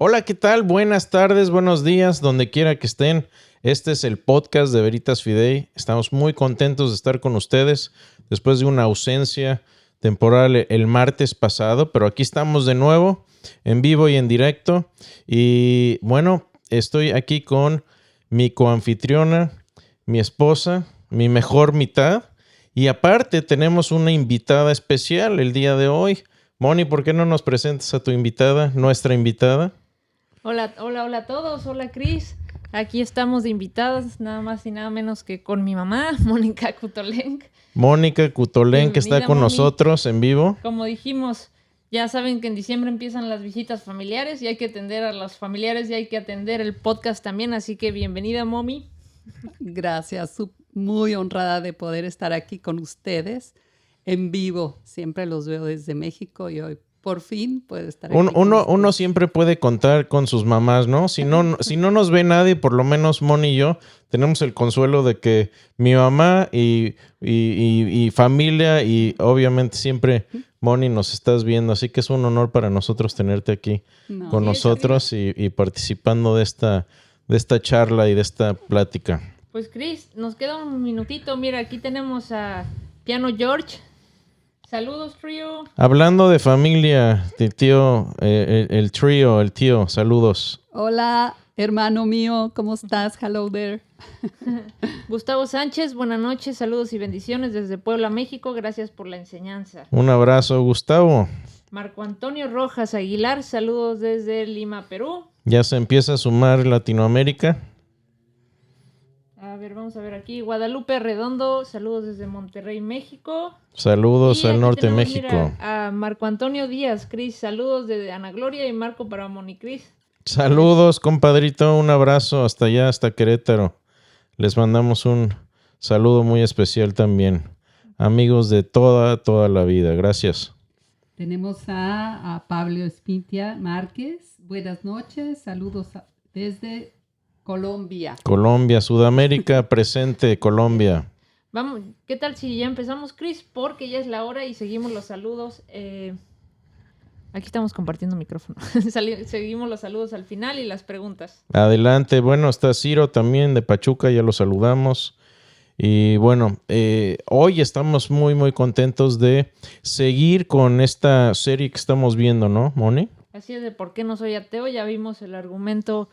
Hola, ¿qué tal? Buenas tardes, buenos días, donde quiera que estén. Este es el podcast de Veritas Fidei. Estamos muy contentos de estar con ustedes después de una ausencia temporal el martes pasado, pero aquí estamos de nuevo, en vivo y en directo. Y bueno, estoy aquí con mi coanfitriona, mi esposa, mi mejor mitad. Y aparte tenemos una invitada especial el día de hoy. Moni, ¿por qué no nos presentas a tu invitada, nuestra invitada? Hola a todos. Hola, Cris. Aquí estamos de invitadas, nada más y nada menos que con mi mamá, Mónica Kutolenk. Mónica Kutolenk, que está con nosotros en vivo. Como dijimos, ya saben que en diciembre empiezan las visitas familiares y hay que atender a los familiares y hay que atender el podcast también, así que bienvenida, Momi. Gracias, muy honrada de poder estar aquí con ustedes en vivo. Siempre los veo desde México y hoy por fin puedo estar aquí. Uno siempre puede contar con sus mamás, ¿no? Si no nos ve nadie, por lo menos Moni y yo tenemos el consuelo de que mi mamá y familia y obviamente siempre Moni nos estás viendo. Así que es un honor para nosotros tenerte aquí con nosotros y participando de esta charla y de esta plática. Pues Cris, nos queda un minutito. Mira, aquí tenemos a Piano George. Saludos, trío. Hablando de familia, el tío, el tío, saludos. Hola, hermano mío, ¿cómo estás? Hello there. Gustavo Sánchez, buenas noches, saludos y bendiciones desde Puebla, México. Gracias por la enseñanza. Un abrazo, Gustavo. Marco Antonio Rojas Aguilar, saludos desde Lima, Perú. Ya se empieza a sumar Latinoamérica. A ver, vamos a ver aquí. Guadalupe Redondo, saludos desde Monterrey, México. Saludos al norte de México. Mira, a Marco Antonio Díaz, Cris, saludos desde Ana Gloria y Marco para Moni Cris. Saludos, compadrito, un abrazo hasta allá, hasta Querétaro. Les mandamos un saludo muy especial también. Amigos de toda la vida, gracias. Tenemos a Pablo Espintia Márquez. Buenas noches, saludos desde Colombia. Colombia, Sudamérica, presente, Colombia. Vamos, ¿qué tal si ya empezamos, Cris? Porque ya es la hora y seguimos los saludos. Aquí estamos compartiendo micrófono. Seguimos los saludos al final y las preguntas. Adelante. Bueno, está Ciro también de Pachuca, ya lo saludamos. Y bueno, hoy estamos muy contentos de seguir con esta serie que estamos viendo, ¿no, Moni? Así es, de por qué no soy ateo. Ya vimos el argumento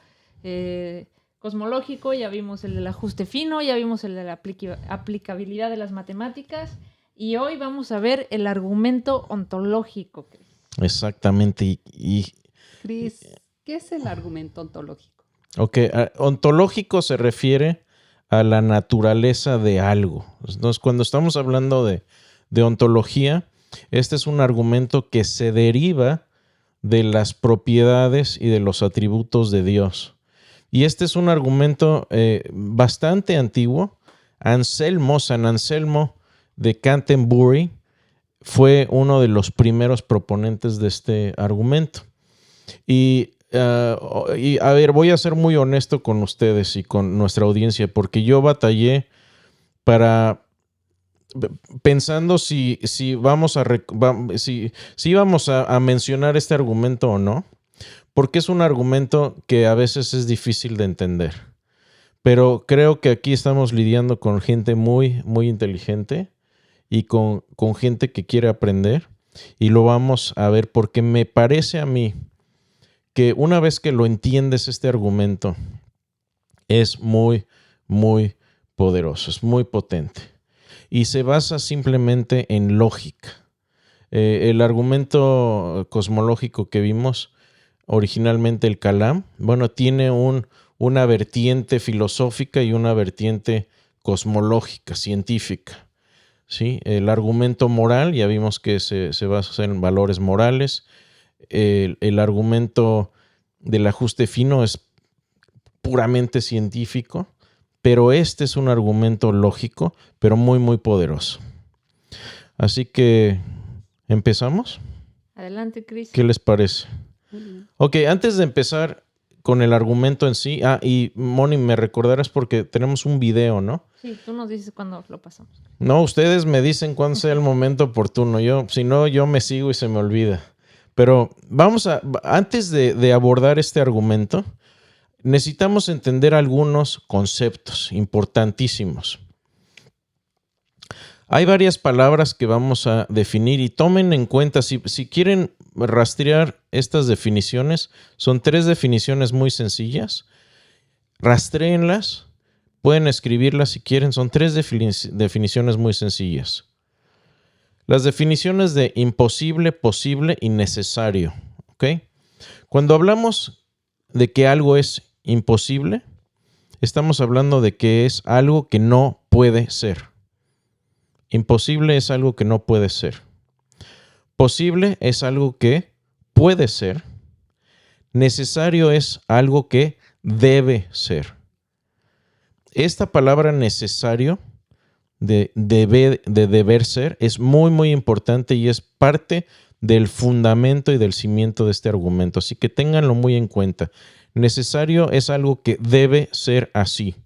cosmológico, ya vimos el del ajuste fino, ya vimos el de la aplicabilidad de las matemáticas y hoy vamos a ver el argumento ontológico. Exactamente. Cris, ¿qué es el argumento ontológico? Ok, ontológico se refiere a la naturaleza de algo. Entonces, cuando estamos hablando de ontología, este es un argumento que se deriva de las propiedades y de los atributos de Dios. Y este es un argumento bastante antiguo. San Anselmo de Canterbury fue uno de los primeros proponentes de este argumento. Y a ver, voy a ser muy honesto con ustedes y con nuestra audiencia, porque yo batallé pensando si vamos a mencionar este argumento o no, porque es un argumento que a veces es difícil de entender. Pero creo que aquí estamos lidiando con gente muy inteligente y con gente que quiere aprender, y lo vamos a ver porque me parece a mí que una vez que lo entiendes, este argumento es muy poderoso, es muy potente y se basa simplemente en lógica. El argumento cosmológico que vimos originalmente, el Kalam, bueno, tiene una vertiente filosófica y una vertiente cosmológica, científica. ¿Sí? El argumento moral, ya vimos que se basa en valores morales. El argumento del ajuste fino es puramente científico, pero este es un argumento lógico, pero muy poderoso. Así que, ¿empezamos? Adelante, Cris. ¿Qué les parece? Ok, antes de empezar con el argumento en sí, y Moni, me recordarás porque tenemos un video, ¿no? Sí, tú nos dices cuándo lo pasamos. No, ustedes me dicen cuándo sea el momento oportuno. Si no, yo me sigo y se me olvida. Pero antes de abordar este argumento, necesitamos entender algunos conceptos importantísimos. Hay varias palabras que vamos a definir y tomen en cuenta, si quieren rastrear estas definiciones, son 3 definiciones muy sencillas. Rastréenlas, pueden escribirlas si quieren, son 3 definiciones muy sencillas. Las definiciones de imposible, posible y necesario. ¿Ok? Cuando hablamos de que algo es imposible, estamos hablando de que es algo que no puede ser. Imposible es algo que no puede ser. Posible es algo que puede ser. Necesario es algo que debe ser. Esta palabra necesario de deber ser es muy, muy importante y es parte del fundamento y del cimiento de este argumento. Así que ténganlo muy en cuenta. Necesario es algo que debe ser así.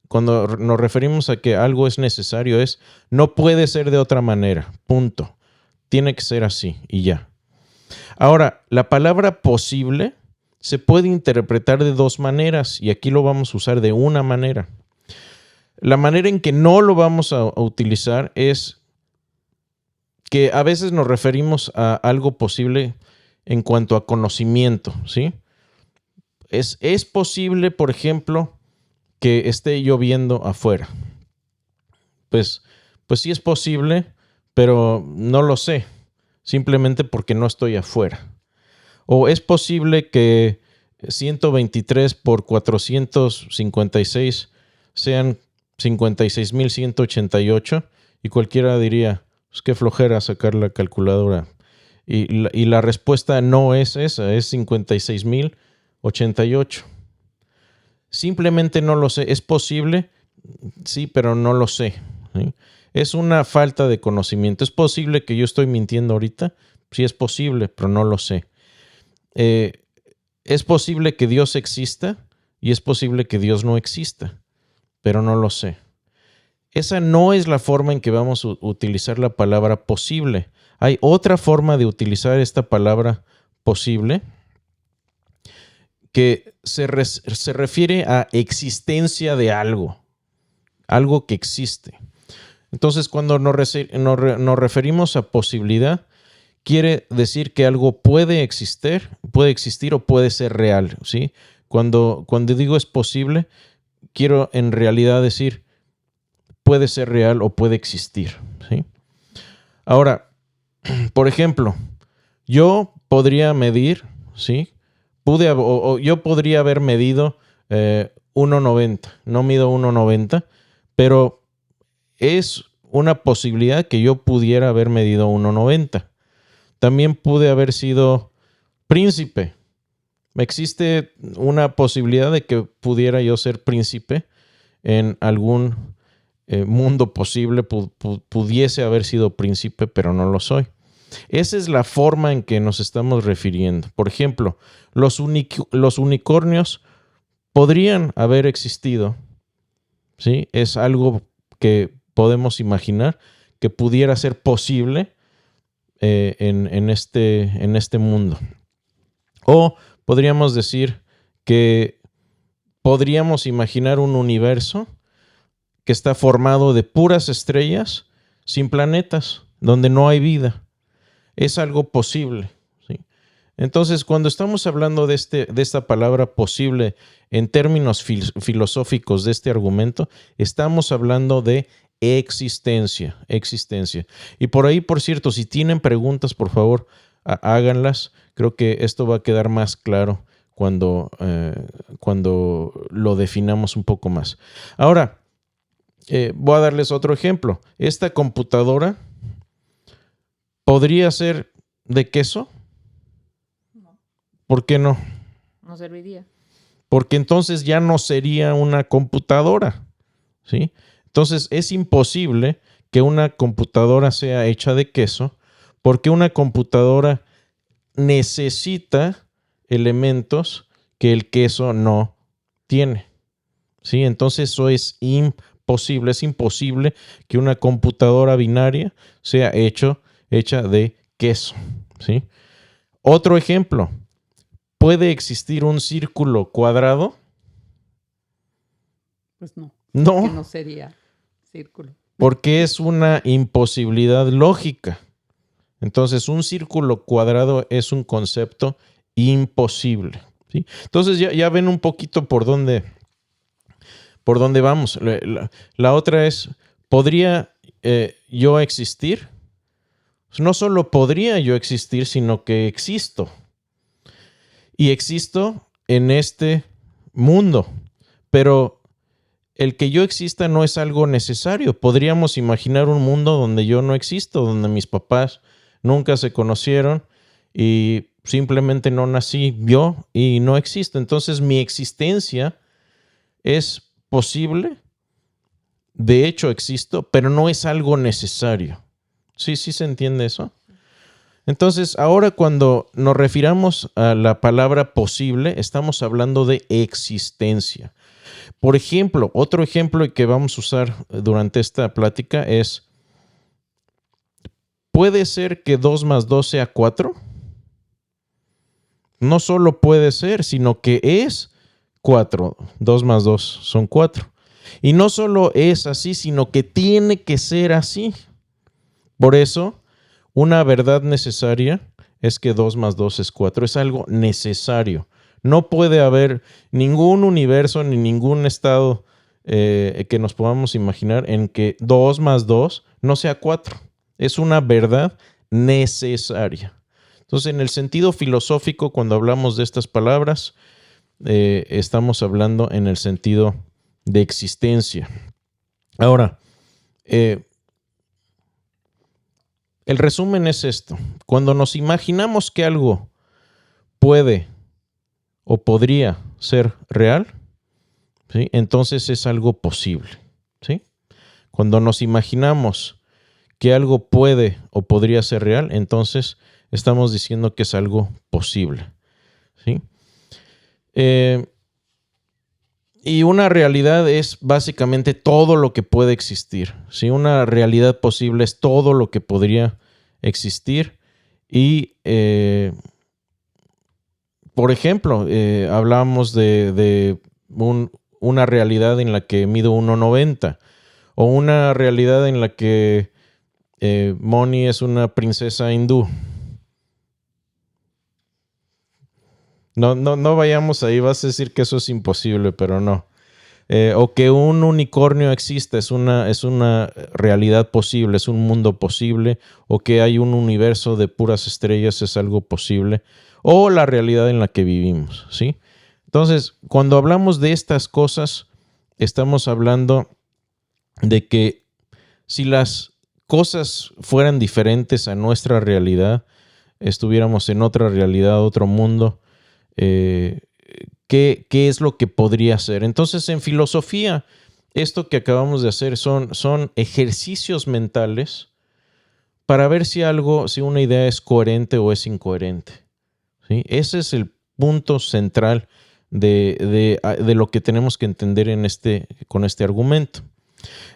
Cuando nos referimos a que algo es necesario, no puede ser de otra manera, punto. Tiene que ser así y ya. Ahora, la palabra posible se puede interpretar de 2 maneras y aquí lo vamos a usar de una manera. La manera en que no lo vamos a utilizar es que a veces nos referimos a algo posible en cuanto a conocimiento, ¿sí? Es posible, por ejemplo, que esté lloviendo afuera. Pues sí es posible, pero no lo sé, simplemente porque no estoy afuera. O es posible que 123 por 456 sean 56,188 y cualquiera diría, pues qué flojera sacar la calculadora. Y la respuesta no es esa, es 56,088. Simplemente no lo sé. ¿Es posible? Sí, pero no lo sé. ¿Sí? Es una falta de conocimiento. ¿Es posible que yo estoy mintiendo ahorita? Sí, es posible, pero no lo sé. Es posible que Dios exista y es posible que Dios no exista, pero no lo sé. Esa no es la forma en que vamos a utilizar la palabra posible. Hay otra forma de utilizar esta palabra posible que se refiere a existencia de algo que existe. Entonces, cuando nos referimos a posibilidad, quiere decir que algo puede existir o puede ser real, ¿sí? Cuando digo es posible, quiero en realidad decir puede ser real o puede existir, ¿sí? Ahora, por ejemplo, yo podría medir, ¿sí? Yo podría haber medido 1,90. No mido 1,90, pero es una posibilidad que yo pudiera haber medido 1,90. También pude haber sido príncipe. Existe una posibilidad de que pudiera yo ser príncipe en algún mundo posible. Pudiese haber sido príncipe, pero no lo soy. Esa es la forma en que nos estamos refiriendo. Por ejemplo, los unicornios podrían haber existido, ¿sí? Es algo que podemos imaginar que pudiera ser posible en este mundo. O podríamos decir que podríamos imaginar un universo que está formado de puras estrellas sin planetas, donde no hay vida. Es algo posible, ¿sí? Entonces, cuando estamos hablando de esta palabra posible en términos filosóficos de este argumento, estamos hablando de existencia. Y por ahí, por cierto, si tienen preguntas, por favor, háganlas. Creo que esto va a quedar más claro cuando lo definamos un poco más. Ahora, voy a darles otro ejemplo. Esta computadora ¿podría ser de queso? No. ¿Por qué no? No serviría. Porque entonces ya no sería una computadora, ¿sí? Entonces es imposible que una computadora sea hecha de queso porque una computadora necesita elementos que el queso no tiene, ¿sí? Entonces eso es imposible. Es imposible que una computadora binaria sea hecha de queso, ¿sí? Otro ejemplo. ¿Puede existir un círculo cuadrado? Pues no. No. Que no sería círculo. Porque es una imposibilidad lógica. Entonces, un círculo cuadrado es un concepto imposible, ¿sí? Entonces, ya ven un poquito por dónde vamos. La otra es, ¿podría yo existir? No solo podría yo existir, sino que existo. Y existo en este mundo. Pero el que yo exista no es algo necesario. Podríamos imaginar un mundo donde yo no existo, donde mis papás nunca se conocieron y simplemente no nací yo y no existo. Entonces mi existencia es posible. De hecho existo, pero no es algo necesario. ¿Sí se entiende eso? Entonces, ahora cuando nos refiramos a la palabra posible, estamos hablando de existencia. Por ejemplo, otro ejemplo que vamos a usar durante esta plática es, ¿puede ser que 2 más 2 sea 4? No solo puede ser, sino que es 4. 2 más 2 son 4. Y no solo es así, sino que tiene que ser así. Por eso, una verdad necesaria es que 2 más 2 es 4. Es algo necesario. No puede haber ningún universo ni ningún estado que nos podamos imaginar en que 2 más 2 no sea 4. Es una verdad necesaria. Entonces, en el sentido filosófico, cuando hablamos de estas palabras, estamos hablando en el sentido de existencia. Ahora, el resumen es esto. Cuando nos imaginamos que algo puede o podría ser real, ¿sí? Entonces es algo posible, ¿sí? Cuando nos imaginamos que algo puede o podría ser real, entonces estamos diciendo que es algo posible, ¿sí? Y una realidad es básicamente todo lo que puede existir, ¿sí? Una realidad posible es todo lo que podría existir y por ejemplo, hablamos de una realidad en la que mido 1.90 o una realidad en la que Moni es una princesa hindú. No vayamos ahí, vas a decir que eso es imposible, pero no. O que un unicornio existe, es una realidad posible, es un mundo posible, o que hay un universo de puras estrellas, es algo posible, o la realidad en la que vivimos, ¿sí? Entonces, cuando hablamos de estas cosas, estamos hablando de que si las cosas fueran diferentes a nuestra realidad, estuviéramos en otra realidad, otro mundo, ¿qué es lo que podría ser? Entonces, en filosofía, esto que acabamos de hacer son ejercicios mentales para ver si una idea es coherente o es incoherente, ¿sí? Ese es el punto central de lo que tenemos que entender con este argumento.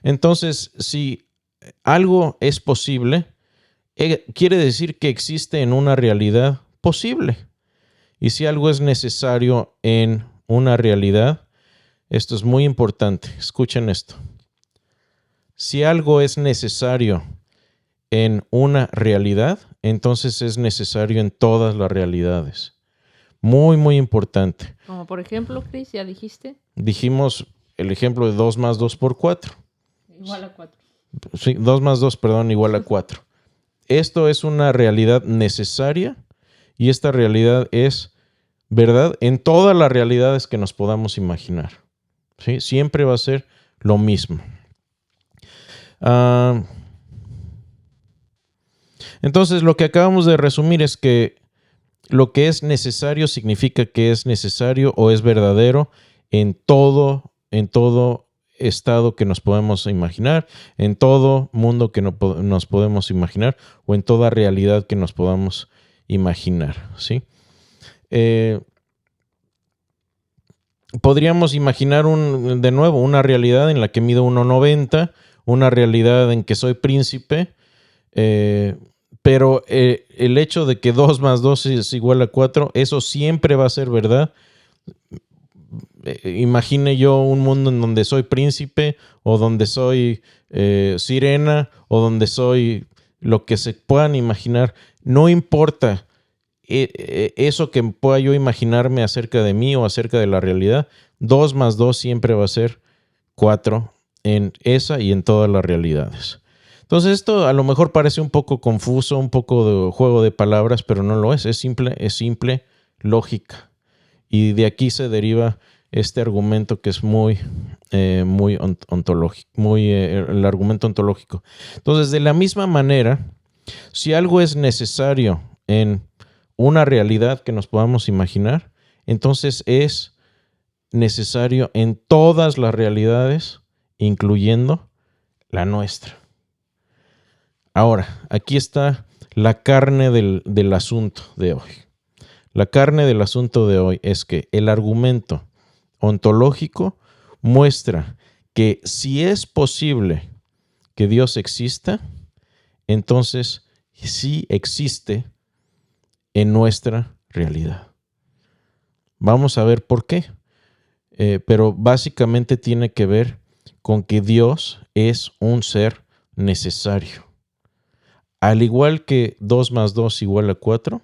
Entonces, si algo es posible, quiere decir que existe en una realidad posible. Y si algo es necesario en una realidad, esto es muy importante, escuchen esto. Si algo es necesario en una realidad, entonces es necesario en todas las realidades. Muy, muy importante. Como por ejemplo, Chris, ya dijiste. Dijimos el ejemplo de 2 más 2 por 4. Igual a 4. Sí, 2 más 2, perdón, igual a 4. Esto es una realidad necesaria y esta realidad es verdad en todas las realidades que nos podamos imaginar, ¿sí? Siempre va a ser lo mismo. Entonces, lo que acabamos de resumir es que lo que es necesario significa que es necesario o es verdadero en todo estado que nos podemos imaginar, en todo mundo que nos podemos imaginar o en toda realidad que nos podamos imaginar, ¿sí? Podríamos imaginar de nuevo una realidad en la que mido 1.90, una realidad en que soy príncipe, Pero el hecho de que 2 más 2 es igual a 4, eso siempre va a ser verdad. Imagine yo un mundo en donde soy príncipe o donde soy sirena o donde soy lo que se puedan imaginar. No importa eso que pueda yo imaginarme acerca de mí o acerca de la realidad. 2 más 2 siempre va a ser 4 en esa y en todas las realidades. Entonces esto a lo mejor parece un poco confuso, un poco de juego de palabras, pero no lo es. Es simple lógica. Y de aquí se deriva este argumento que es muy ontológico, el argumento ontológico. Entonces, de la misma manera, si algo es necesario en una realidad que nos podamos imaginar, entonces es necesario en todas las realidades, incluyendo la nuestra. Ahora, aquí está la carne del asunto de hoy. La carne del asunto de hoy es que el argumento ontológico muestra que si es posible que Dios exista, entonces sí existe en nuestra realidad. Vamos a ver por qué, pero básicamente tiene que ver con que Dios es un ser necesario. Al igual que 2 más 2 igual a 4,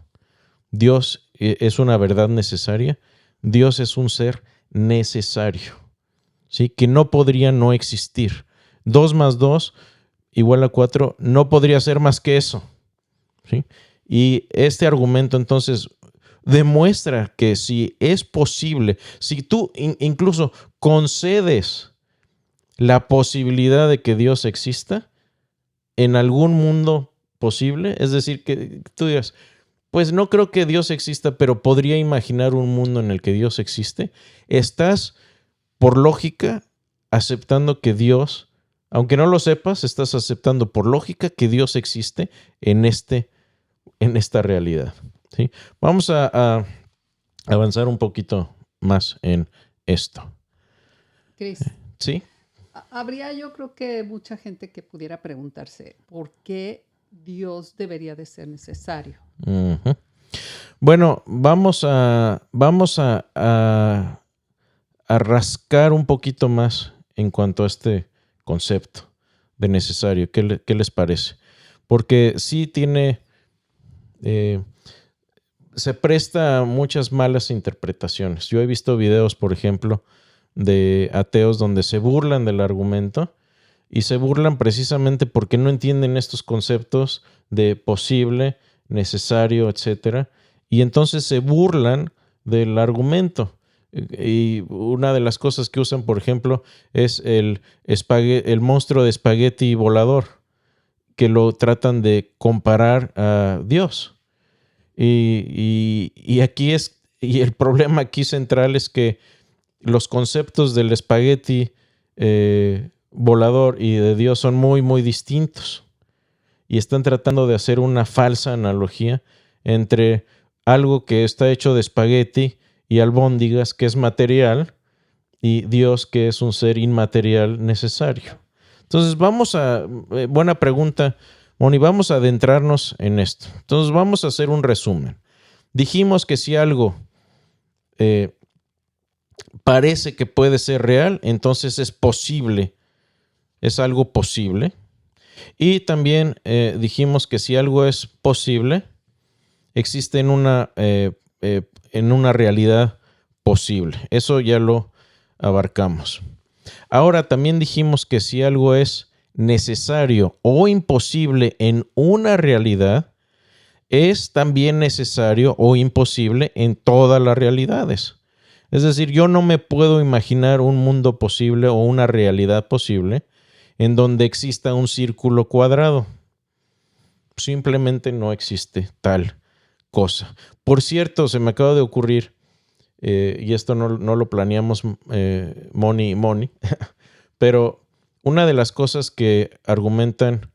Dios es una verdad necesaria. Dios es un ser necesario, ¿sí? Que no podría no existir. 2 más 2 igual a 4 no podría ser más que eso, ¿sí? Y este argumento entonces demuestra que si es posible, si tú incluso concedes la posibilidad de que Dios exista en algún mundo posible, es decir, que tú digas, pues no creo que Dios exista, pero podría imaginar un mundo en el que Dios existe, estás, por lógica, aceptando que Dios, aunque no lo sepas, estás aceptando por lógica que Dios existe en esta realidad, ¿sí? Vamos a avanzar un poquito más en esto. Chris, ¿Sí? habría yo creo que mucha gente que pudiera preguntarse, ¿por qué Dios debería de ser necesario? Uh-huh. Bueno, vamos a rascar un poquito más en cuanto a este concepto de necesario. ¿Qué les parece? Porque sí tiene, se presta a muchas malas interpretaciones. Yo he visto videos, por ejemplo, de ateos donde se burlan del argumento y se burlan precisamente porque no entienden estos conceptos de posible, necesario, etcétera, y entonces se burlan del argumento. Y una de las cosas que usan, por ejemplo, es el monstruo de espagueti volador, que lo tratan de comparar a Dios. Y aquí y el problema aquí central es que los conceptos del espagueti volador y de Dios son muy, muy distintos. Y están tratando de hacer una falsa analogía entre algo que está hecho de espagueti y albóndigas, que es material, y Dios, que es un ser inmaterial necesario. Entonces buena pregunta, Moni, vamos a adentrarnos en esto. Entonces vamos a hacer un resumen. Dijimos que si algo parece que puede ser real, entonces es posible, es algo posible. Y también dijimos que si algo es posible, existe en una realidad posible. Eso ya lo abarcamos. Ahora también dijimos que si algo es necesario o imposible en una realidad, es también necesario o imposible en todas las realidades. Es decir, yo no me puedo imaginar un mundo posible o una realidad posible en donde exista un círculo cuadrado. Simplemente no existe tal cosa. Por cierto, se me acaba de ocurrir, y esto no lo planeamos Moni, pero una de las cosas que argumentan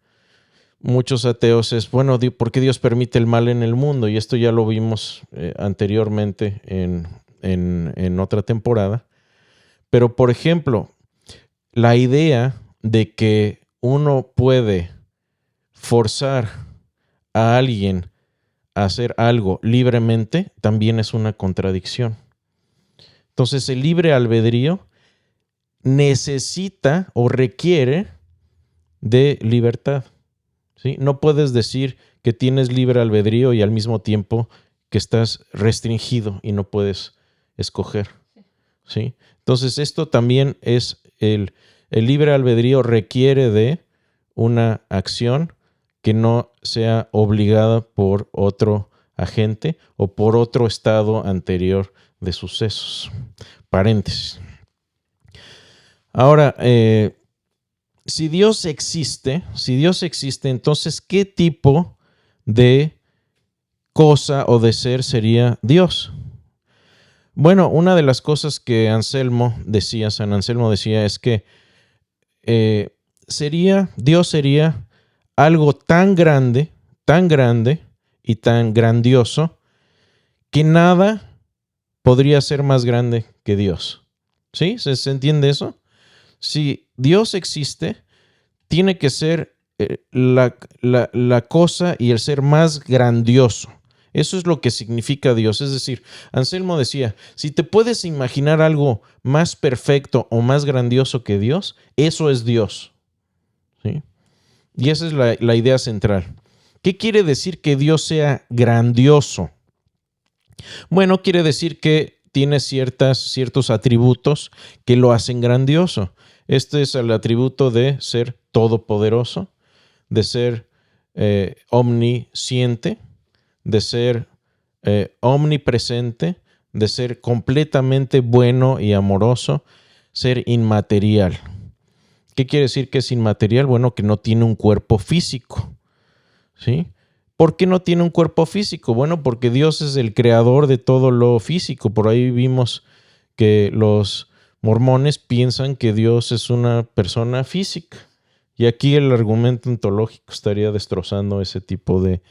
muchos ateos es, bueno, ¿por qué Dios permite el mal en el mundo? Y esto ya lo vimos anteriormente en otra temporada. Pero, por ejemplo, la idea de que uno puede forzar a alguien a hacer algo libremente, también es una contradicción. Entonces, el libre albedrío necesita o requiere de libertad, ¿sí? No puedes decir que tienes libre albedrío y al mismo tiempo que estás restringido y no puedes escoger, ¿sí? Entonces, esto también es el libre albedrío requiere de una acción que no sea obligada por otro agente o por otro estado anterior de sucesos. Paréntesis. Ahora, si Dios existe, entonces, ¿qué tipo de cosa o de ser sería Dios? Bueno, una de las cosas que San Anselmo decía, es que Dios sería algo tan grande y tan grandioso que nada podría ser más grande que Dios. ¿Sí? ¿Se entiende eso? Si Dios existe, tiene que ser la cosa y el ser más grandioso. Eso es lo que significa Dios. Es decir, Anselmo decía, si te puedes imaginar algo más perfecto o más grandioso que Dios, eso es Dios. ¿Sí? Y esa es la idea central. ¿Qué quiere decir que Dios sea grandioso? Bueno, quiere decir que tiene ciertos atributos que lo hacen grandioso. Este es el atributo de ser todopoderoso, de ser omnisciente, de ser omnipresente, de ser completamente bueno y amoroso, ser inmaterial. ¿Qué quiere decir que es inmaterial? Bueno, que no tiene un cuerpo físico, ¿sí? ¿Por qué no tiene un cuerpo físico? Bueno, porque Dios es el creador de todo lo físico. Por ahí vimos que los mormones piensan que Dios es una persona física. Y aquí el argumento ontológico estaría destrozando ese tipo de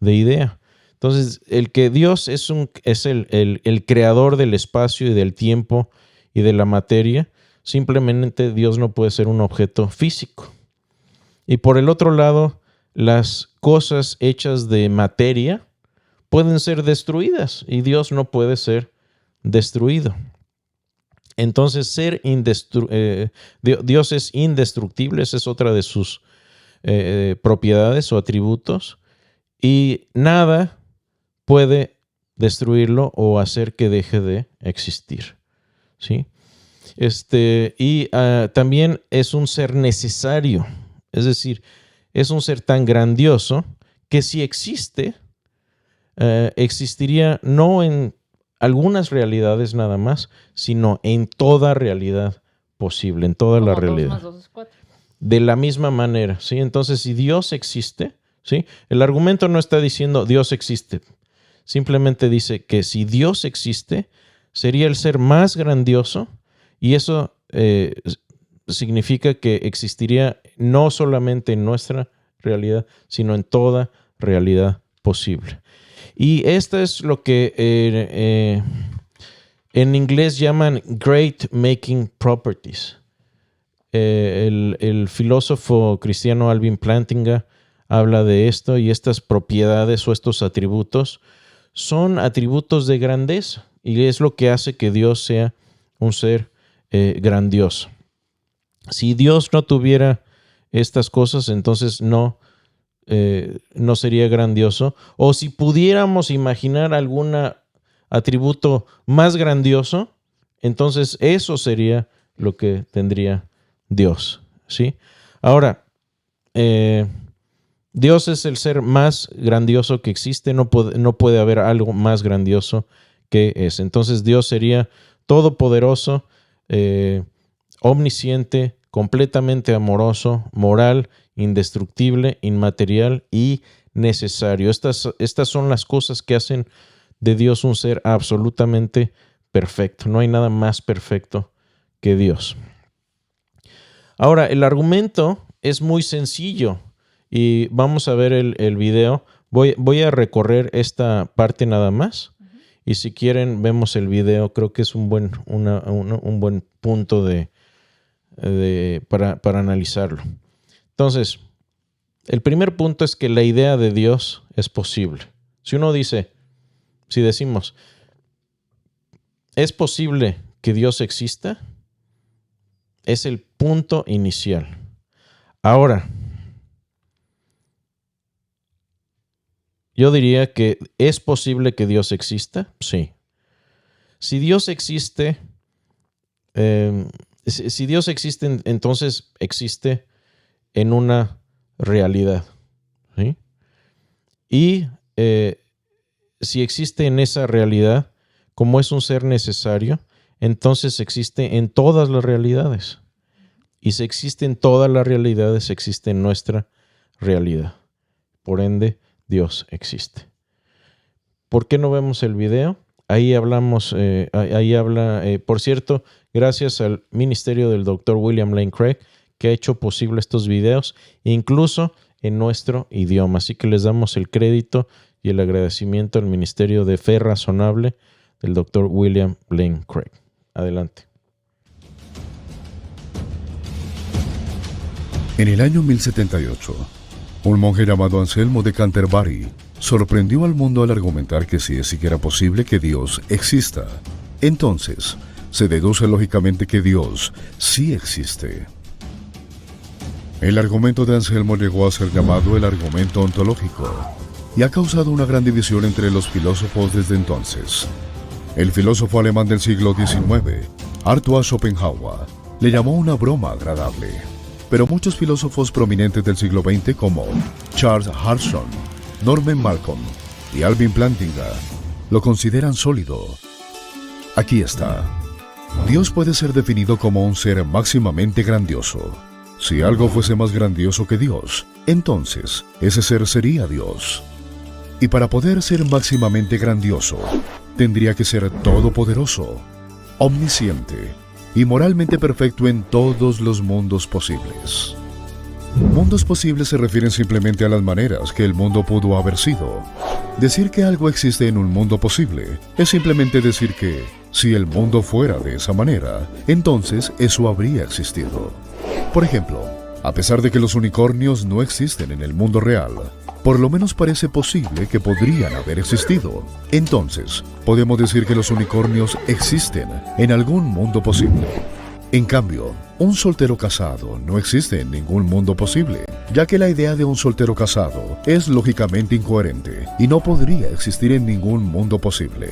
idea. Entonces, el que Dios es el creador del espacio y del tiempo y de la materia, simplemente Dios no puede ser un objeto físico. Y por el otro lado, las cosas hechas de materia pueden ser destruidas y Dios no puede ser destruido. Entonces, Dios es indestructible, esa es otra de sus propiedades o atributos, y nada puede destruirlo o hacer que deje de existir, ¿sí? También es un ser necesario, es decir, es un ser tan grandioso que si existe, existiría no en algunas realidades nada más, sino en toda realidad posible, en toda la realidad. 2 más 2 es 4. De la misma manera, ¿sí? Entonces, si Dios existe, ¿sí? El argumento no está diciendo Dios existe, simplemente dice que si Dios existe, sería el ser más grandioso y eso significa que existiría no solamente en nuestra realidad, sino en toda realidad posible. Y esto es lo que en inglés llaman great making properties. El filósofo cristiano Alvin Plantinga habla de esto, y estas propiedades o estos atributos son atributos de grandeza y es lo que hace que Dios sea un ser grandioso. Si Dios no tuviera estas cosas, entonces no sería grandioso. O si pudiéramos imaginar algún atributo más grandioso, entonces eso sería lo que tendría Dios, ¿sí? Ahora, Dios es el ser más grandioso que existe, no puede haber algo más grandioso que ese. Entonces Dios sería todopoderoso, omnisciente, completamente amoroso, moral, indestructible, inmaterial y necesario. Estas son las cosas que hacen de Dios un ser absolutamente perfecto. No hay nada más perfecto que Dios. Ahora, el argumento es muy sencillo y vamos a ver el video. Voy a recorrer esta parte nada más y si quieren vemos el video. Creo que es un buen punto para analizarlo. Entonces, El primer punto es que la idea de Dios es posible. Si decimos, ¿es posible que Dios exista? Es el punto inicial. Ahora, yo diría que ¿es posible que Dios exista? Sí. Si Dios existe, entonces existe en una realidad, ¿sí? Y si existe en esa realidad, como es un ser necesario, entonces existe en todas las realidades. Y si existe en todas las realidades, existe en nuestra realidad. Por ende, Dios existe. ¿Por qué no vemos el video? Ahí hablamos, por cierto, gracias al ministerio del Dr. William Lane Craig, que ha hecho posible estos videos, incluso en nuestro idioma. Así que les damos el crédito y el agradecimiento al Ministerio de Fe Razonable del Dr. William Lane Craig. Adelante. En el año 1078, un monje llamado Anselmo de Canterbury sorprendió al mundo al argumentar que si es siquiera posible que Dios exista, entonces se deduce lógicamente que Dios sí existe. El argumento de Anselmo llegó a ser llamado el argumento ontológico y ha causado una gran división entre los filósofos desde entonces. El filósofo alemán del siglo XIX, Arthur Schopenhauer, le llamó una broma agradable, pero muchos filósofos prominentes del siglo XX como Charles Harrison, Norman Malcolm y Alvin Plantinga lo consideran sólido. Aquí está. Dios puede ser definido como un ser máximamente grandioso. Si algo fuese más grandioso que Dios, entonces ese ser sería Dios. Y para poder ser máximamente grandioso, tendría que ser todopoderoso, omnisciente y moralmente perfecto en todos los mundos posibles. Mundos posibles se refieren simplemente a las maneras que el mundo pudo haber sido. Decir que algo existe en un mundo posible es simplemente decir que, si el mundo fuera de esa manera, entonces eso habría existido. Por ejemplo, a pesar de que los unicornios no existen en el mundo real, por lo menos parece posible que podrían haber existido. Entonces, podemos decir que los unicornios existen en algún mundo posible. En cambio, un soltero casado no existe en ningún mundo posible, ya que la idea de un soltero casado es lógicamente incoherente y no podría existir en ningún mundo posible.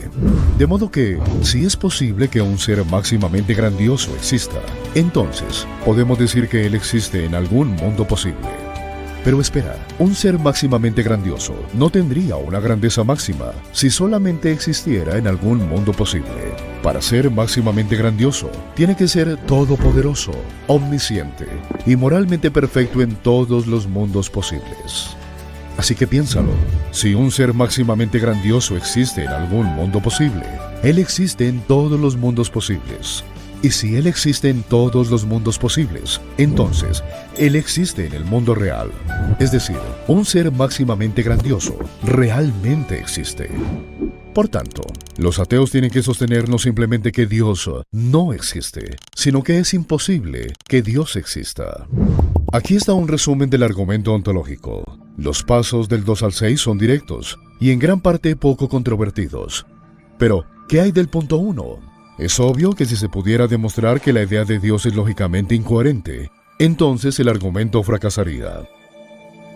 De modo que, si es posible que un ser máximamente grandioso exista, entonces podemos decir que él existe en algún mundo posible. Pero espera, un ser máximamente grandioso no tendría una grandeza máxima si solamente existiera en algún mundo posible. Para ser máximamente grandioso, tiene que ser todopoderoso, omnisciente y moralmente perfecto en todos los mundos posibles. Así que piénsalo, si un ser máximamente grandioso existe en algún mundo posible, él existe en todos los mundos posibles. Y si él existe en todos los mundos posibles, entonces él existe en el mundo real. Es decir, un ser máximamente grandioso realmente existe. Por tanto, los ateos tienen que sostener no simplemente que Dios no existe, sino que es imposible que Dios exista. Aquí está un resumen del argumento ontológico. Los pasos del 2 al 6 son directos y en gran parte poco controvertidos. Pero, ¿qué hay del punto 1? Es obvio que si se pudiera demostrar que la idea de Dios es lógicamente incoherente, entonces el argumento fracasaría.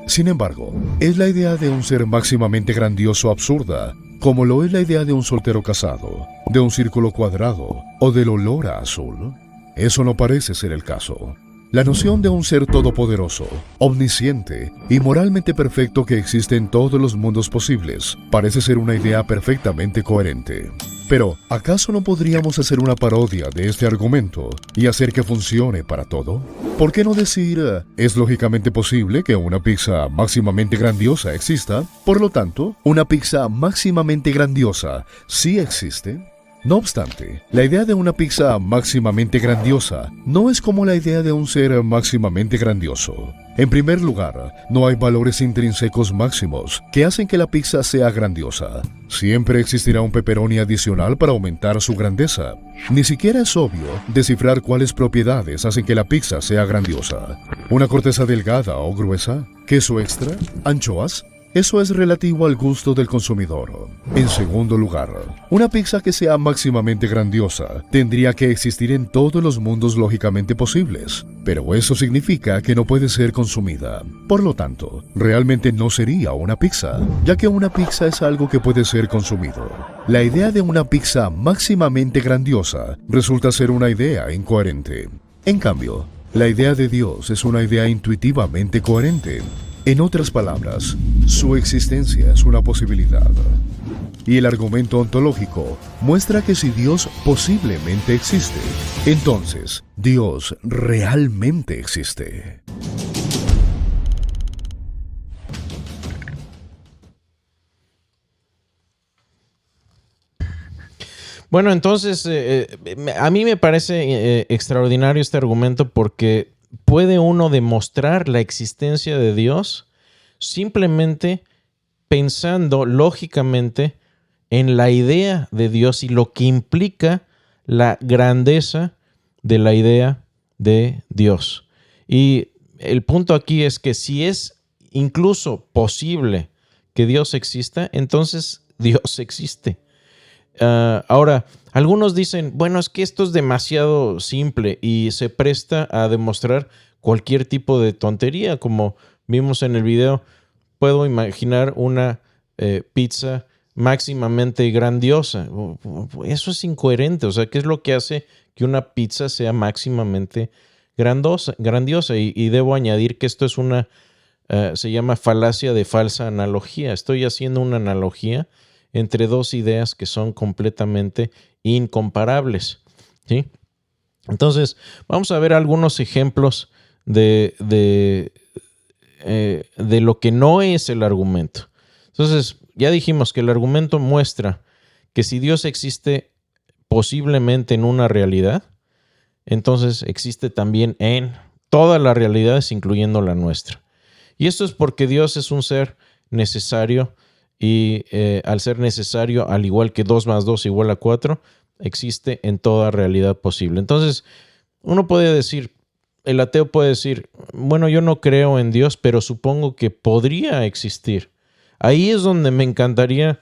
Sin embargo, ¿es la idea de un ser máximamente grandioso absurda, como lo es la idea de un soltero casado, de un círculo cuadrado o del olor a azul? Eso no parece ser el caso. La noción de un ser todopoderoso, omnisciente y moralmente perfecto que existe en todos los mundos posibles parece ser una idea perfectamente coherente. Pero, ¿acaso no podríamos hacer una parodia de este argumento y hacer que funcione para todo? ¿Por qué no decir, es lógicamente posible que una pizza máximamente grandiosa exista? Por lo tanto, una pizza máximamente grandiosa sí existe. No obstante, la idea de una pizza máximamente grandiosa no es como la idea de un ser máximamente grandioso. En primer lugar, no hay valores intrínsecos máximos que hacen que la pizza sea grandiosa. Siempre existirá un pepperoni adicional para aumentar su grandeza. Ni siquiera es obvio descifrar cuáles propiedades hacen que la pizza sea grandiosa. ¿Una corteza delgada o gruesa? ¿Queso extra? ¿Anchoas? Eso es relativo al gusto del consumidor. En segundo lugar, una pizza que sea máximamente grandiosa tendría que existir en todos los mundos lógicamente posibles, pero eso significa que no puede ser consumida. Por lo tanto, realmente no sería una pizza, ya que una pizza es algo que puede ser consumido. La idea de una pizza máximamente grandiosa resulta ser una idea incoherente. En cambio, la idea de Dios es una idea intuitivamente coherente. En otras palabras, su existencia es una posibilidad. Y el argumento ontológico muestra que si Dios posiblemente existe, entonces Dios realmente existe. Bueno, entonces a mí me parece extraordinario este argumento porque puede uno demostrar la existencia de Dios simplemente pensando lógicamente en la idea de Dios y lo que implica la grandeza de la idea de Dios. Y el punto aquí es que si es incluso posible que Dios exista, entonces Dios existe. Ahora, algunos dicen, bueno, es que esto es demasiado simple y se presta a demostrar cualquier tipo de tontería, como vimos en el video. Puedo imaginar una pizza máximamente grandiosa. Eso es incoherente. O sea, ¿qué es lo que hace que una pizza sea máximamente grandiosa? Y debo añadir que esto es se llama falacia de falsa analogía. Estoy haciendo una analogía entre dos ideas que son completamente incomparables, ¿sí? Entonces, vamos a ver algunos ejemplos de lo que no es el argumento. Entonces, ya dijimos que el argumento muestra que si Dios existe posiblemente en una realidad, entonces existe también en todas las realidades, incluyendo la nuestra. Y esto es porque Dios es un ser necesario y al ser necesario, al igual que 2 más 2 igual a 4, existe en toda realidad posible. Entonces, uno puede decir, el ateo puede decir, bueno, yo no creo en Dios, pero supongo que podría existir. Ahí es donde me encantaría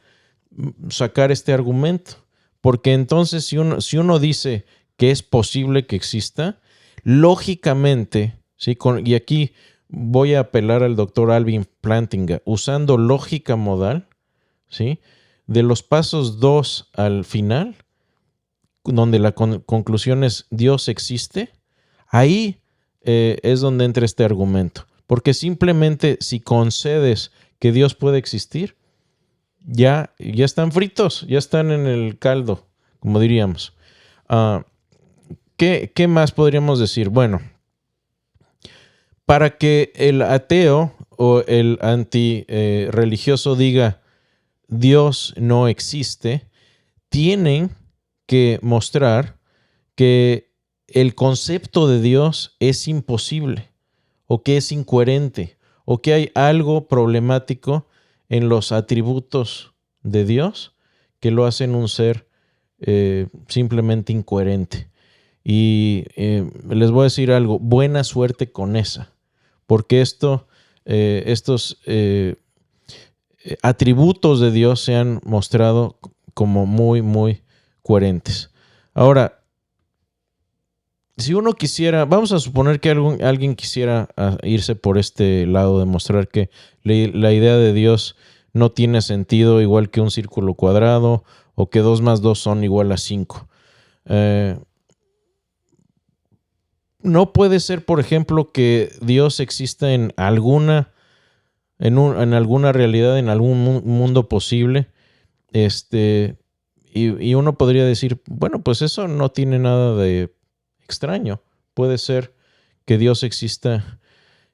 sacar este argumento, porque entonces si uno dice que es posible que exista, lógicamente, ¿sí? Y aquí voy a apelar al doctor Alvin Plantinga, usando lógica modal, ¿sí? De los pasos 2 al final, donde la conclusión es Dios existe, ahí es donde entra este argumento. Porque simplemente si concedes que Dios puede existir, ya están fritos, ya están en el caldo, como diríamos. ¿Qué más podríamos decir? Bueno, para que el ateo o el antirreligioso diga Dios no existe, tienen que mostrar que el concepto de Dios es imposible o que es incoherente o que hay algo problemático en los atributos de Dios que lo hacen un ser simplemente incoherente. Y les voy a decir algo, buena suerte con esa, porque estos atributos de Dios se han mostrado como muy, muy coherentes. Ahora, si uno quisiera, vamos a suponer que alguien quisiera irse por este lado, demostrar que la idea de Dios no tiene sentido, igual que un círculo cuadrado, o que 2 más 2 son igual a 5. No puede ser, por ejemplo, que Dios exista en alguna realidad, en algún mundo posible, y uno podría decir, bueno, pues eso no tiene nada de extraño. Puede ser que Dios exista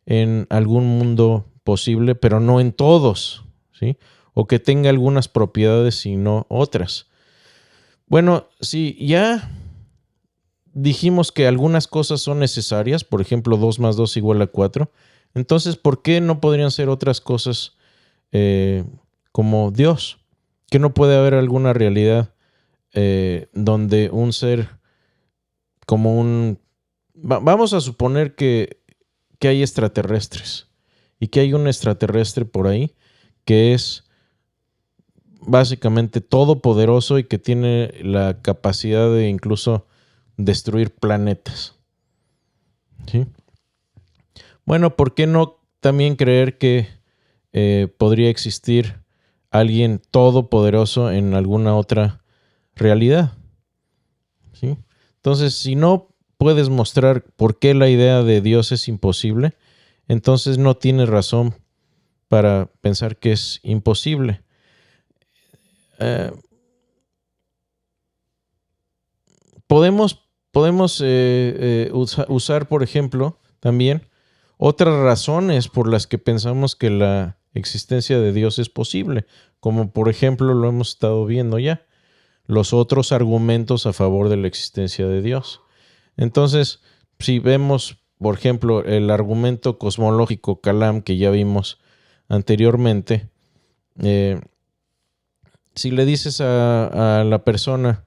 en algún mundo posible, pero no en todos, ¿sí? O que tenga algunas propiedades y no otras. Bueno, si ya dijimos que algunas cosas son necesarias, por ejemplo, 2 más 2 igual a 4, entonces, ¿por qué no podrían ser otras cosas como Dios? ¿Que no puede haber alguna realidad donde un ser como un... Vamos a suponer que hay extraterrestres y que hay un extraterrestre por ahí que es básicamente todopoderoso y que tiene la capacidad de incluso destruir planetas. ¿Sí? Bueno, ¿por qué no también creer que podría existir alguien todopoderoso en alguna otra realidad? ¿Sí? Entonces, si no puedes mostrar por qué la idea de Dios es imposible, entonces no tienes razón para pensar que es imposible. Podemos usar, por ejemplo, también otras razones por las que pensamos que la existencia de Dios es posible, como por ejemplo lo hemos estado viendo ya, los otros argumentos a favor de la existencia de Dios. Entonces, si vemos, por ejemplo, el argumento cosmológico Kalam que ya vimos anteriormente, si le dices a la persona,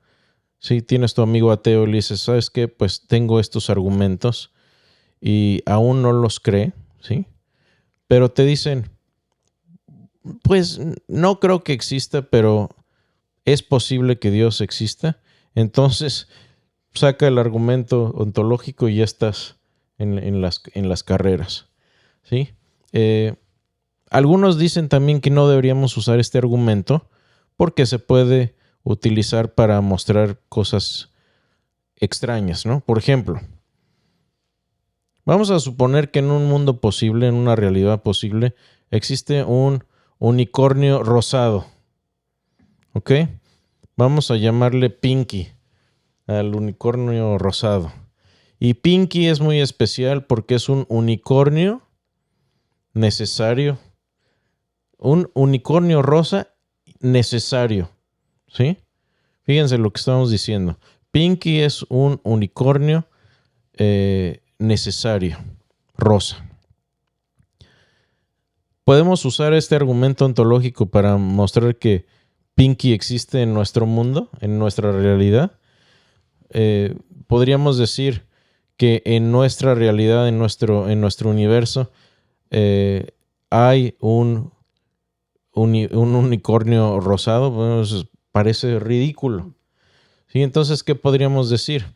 si tienes tu amigo ateo y le dices, ¿sabes qué? Pues tengo estos argumentos y aún no los cree, ¿sí? Pero te dicen, pues no creo que exista, pero es posible que Dios exista. Entonces, saca el argumento ontológico y ya estás en las carreras, ¿sí? Algunos dicen también que no deberíamos usar este argumento porque se puede utilizar para mostrar cosas extrañas, ¿no? Por ejemplo, vamos a suponer que en un mundo posible, en una realidad posible, existe un unicornio rosado, ¿ok? Vamos a llamarle Pinky al unicornio rosado. Y Pinky es muy especial porque es un unicornio necesario, un unicornio rosa necesario, ¿sí? Fíjense lo que estamos diciendo. Pinky es un unicornio necesario, rosa. ¿Podemos usar este argumento ontológico para mostrar que Pinky existe en nuestro mundo, en nuestra realidad? Podríamos decir que en nuestra realidad, en nuestro universo, hay un unicornio rosado. Bueno, eso parece ridículo. ¿Sí? Entonces, ¿qué podríamos decir?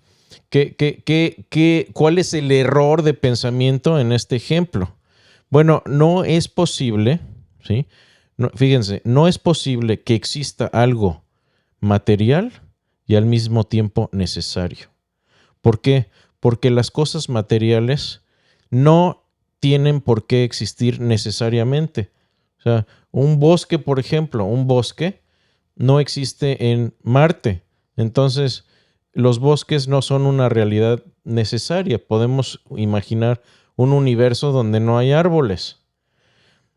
¿Cuál es el error de pensamiento en este ejemplo? Bueno, no es posible, ¿sí? No, fíjense, no es posible que exista algo material y al mismo tiempo necesario. ¿Por qué? Porque las cosas materiales no tienen por qué existir necesariamente. O sea, un bosque, por ejemplo, un bosque no existe en Marte. Entonces, los bosques no son una realidad necesaria. Podemos imaginar un universo donde no hay árboles.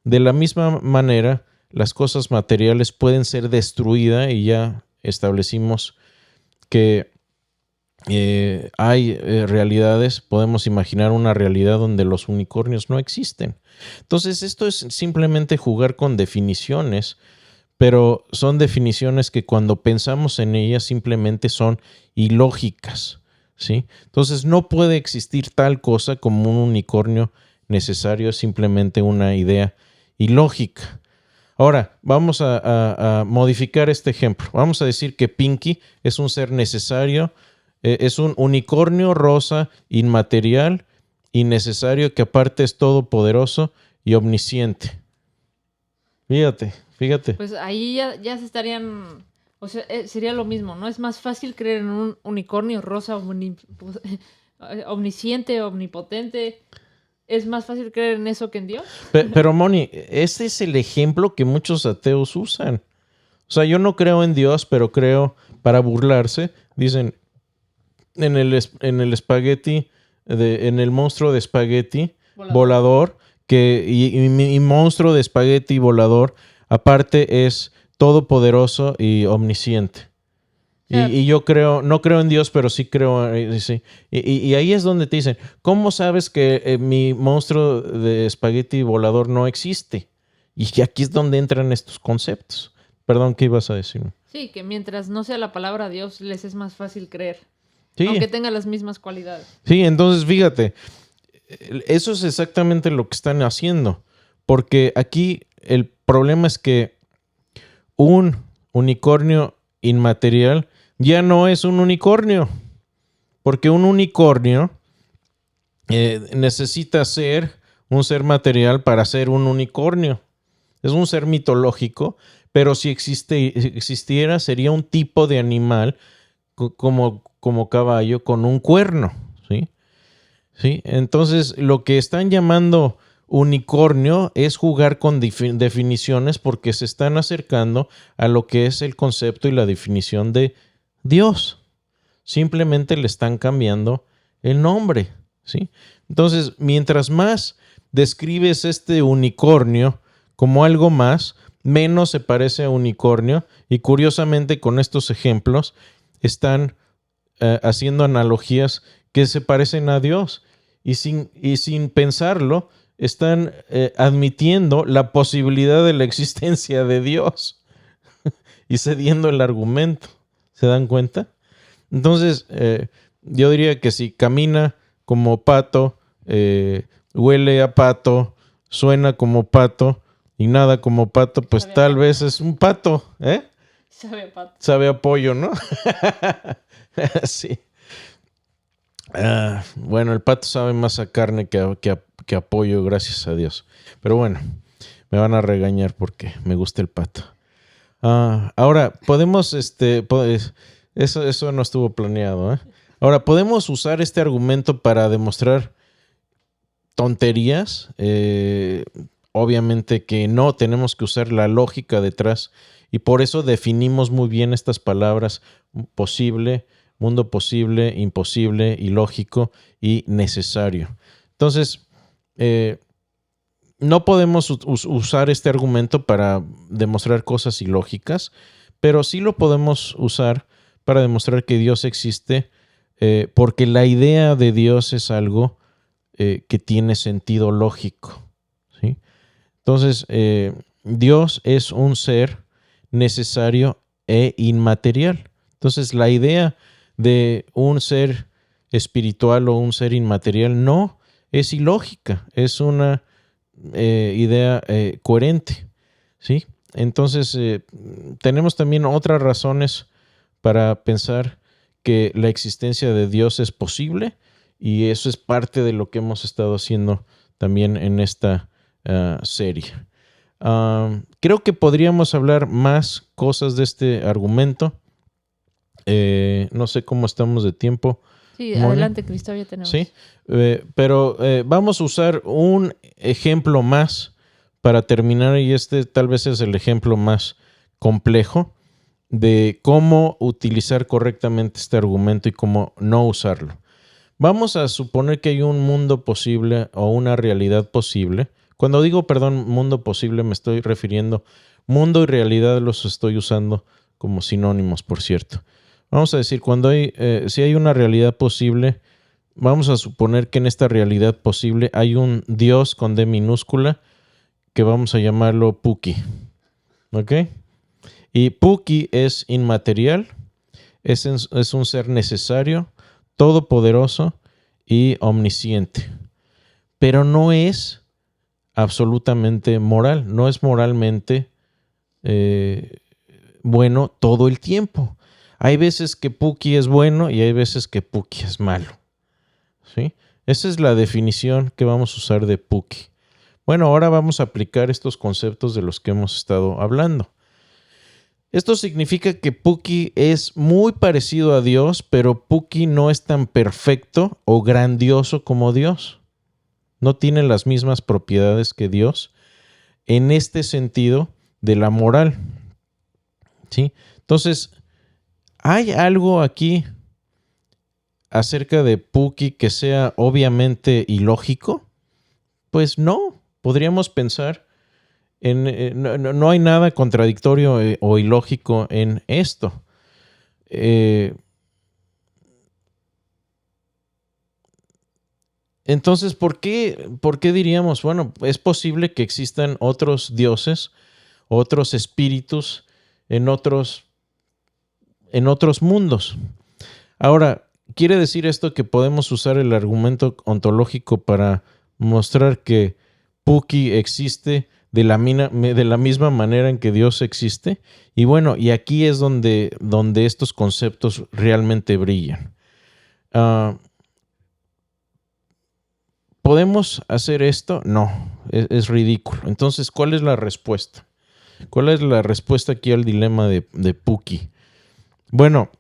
De la misma manera, las cosas materiales pueden ser destruidas y ya establecimos que hay realidades. Podemos imaginar una realidad donde los unicornios no existen. Entonces, esto es simplemente jugar con definiciones, pero son definiciones que cuando pensamos en ellas simplemente son ilógicas, ¿sí? Entonces, no puede existir tal cosa como un unicornio necesario, es simplemente una idea ilógica. Ahora, vamos a modificar este ejemplo. Vamos a decir que Pinky es un ser necesario, es un unicornio rosa inmaterial y necesario que aparte es todopoderoso y omnisciente. Fíjate. Pues ahí ya se estarían... O sea, sería lo mismo, ¿no? Es más fácil creer en un unicornio rosa omnisciente, omnipotente. ¿Es más fácil creer en eso que en Dios? Pero Moni, ese es el ejemplo que muchos ateos usan. O sea, yo no creo en Dios, pero creo, para burlarse, dicen, en el espagueti, en el monstruo de espagueti volador y monstruo de espagueti volador, aparte es todopoderoso y omnisciente. sea, Y yo no creo en Dios, pero sí creo, sí. Y ahí es donde te dicen, ¿cómo sabes que mi monstruo de espagueti volador no existe? Y aquí es donde entran estos conceptos. Perdón, ¿qué ibas a decir? sí, que mientras no sea la palabra Dios, les es más fácil creer. Sí, Aunque tenga las mismas cualidades. sí, entonces fíjate, eso es exactamente lo que están haciendo. Porque aquí el problema es que un unicornio inmaterial ya no es un unicornio. Porque un unicornio necesita ser un ser material para ser un unicornio. Es un ser mitológico, pero si existiera sería un tipo de animal como caballo con un cuerno, ¿sí? ¿Sí? Entonces, lo que están llamando unicornio es jugar con definiciones porque se están acercando a lo que es el concepto y la definición de Dios. Simplemente le están cambiando el nombre, ¿sí? Entonces, mientras más describes este unicornio como algo más, menos se parece a unicornio. Y curiosamente, con estos ejemplos, están haciendo analogías que se parecen a Dios. Y sin pensarlo, están admitiendo la posibilidad de la existencia de Dios y cediendo el argumento. ¿Se dan cuenta? Entonces, yo diría que si camina como pato, huele a pato, suena como pato y nada como pato, pues Sabe a tal pato. vez es un pato, ¿eh? Sabe a pato. Sabe a pollo, ¿no? Sí. Bueno, el pato sabe más a carne que a pollo, gracias a Dios. Pero bueno, me van a regañar porque me gusta el pato. Ahora, podemos, eso no estuvo planeado, ¿eh? Ahora, podemos usar este argumento para demostrar tonterías. Obviamente que no, tenemos que usar la lógica detrás y por eso definimos muy bien estas palabras: posible, mundo posible, imposible, ilógico y necesario. Entonces, no podemos usar este argumento para demostrar cosas ilógicas, pero sí lo podemos usar para demostrar que Dios existe, porque la idea de Dios es algo que tiene sentido lógico, ¿sí? Entonces, Dios es un ser necesario e inmaterial. Entonces, la idea de un ser espiritual o un ser inmaterial no es ilógica, es una idea coherente, ¿sí? Entonces, tenemos también otras razones para pensar que la existencia de Dios es posible, y eso es parte de lo que hemos estado haciendo también en esta serie. Creo que podríamos hablar más cosas de este argumento. No sé cómo estamos de tiempo. Sí, Moni. adelante, Cristo, ya tenemos. Sí, pero vamos a usar un ejemplo más para terminar, y este tal vez es el ejemplo más complejo de cómo utilizar correctamente este argumento y cómo no usarlo. Vamos a suponer que hay un mundo posible o una realidad posible. Cuando digo, mundo posible, me estoy refiriendo, mundo y realidad los estoy usando como sinónimos, por cierto. Vamos a decir, si hay una realidad posible, vamos a suponer que en esta realidad posible hay un Dios con D minúscula que vamos a llamarlo Puki. ¿Ok? Y Puki es inmaterial, es un ser necesario, todopoderoso y omnisciente. Pero no es absolutamente moral, no es moralmente bueno todo el tiempo. Hay veces que Puki es bueno y hay veces que Puki es malo, ¿sí? Esa es la definición que vamos a usar de Puki. Bueno, ahora vamos a aplicar estos conceptos de los que hemos estado hablando. Esto significa que Puki es muy parecido a Dios, pero Puki no es tan perfecto o grandioso como Dios. No tiene las mismas propiedades que Dios en este sentido de la moral, ¿sí? Entonces, ¿hay algo aquí acerca de Puki que sea obviamente ilógico? Pues no, podríamos pensar no hay nada contradictorio o ilógico en esto. Entonces, ¿por qué diríamos, bueno, es posible que existan otros dioses, otros espíritus en otros mundos? Ahora, ¿quiere decir esto que podemos usar el argumento ontológico para mostrar que Puki existe de la misma manera en que Dios existe? Y bueno, y aquí es donde estos conceptos realmente brillan. ¿Podemos hacer esto? No, es ridículo. Entonces, ¿cuál es la respuesta? ¿Cuál es la respuesta aquí al dilema de Puki? Bueno,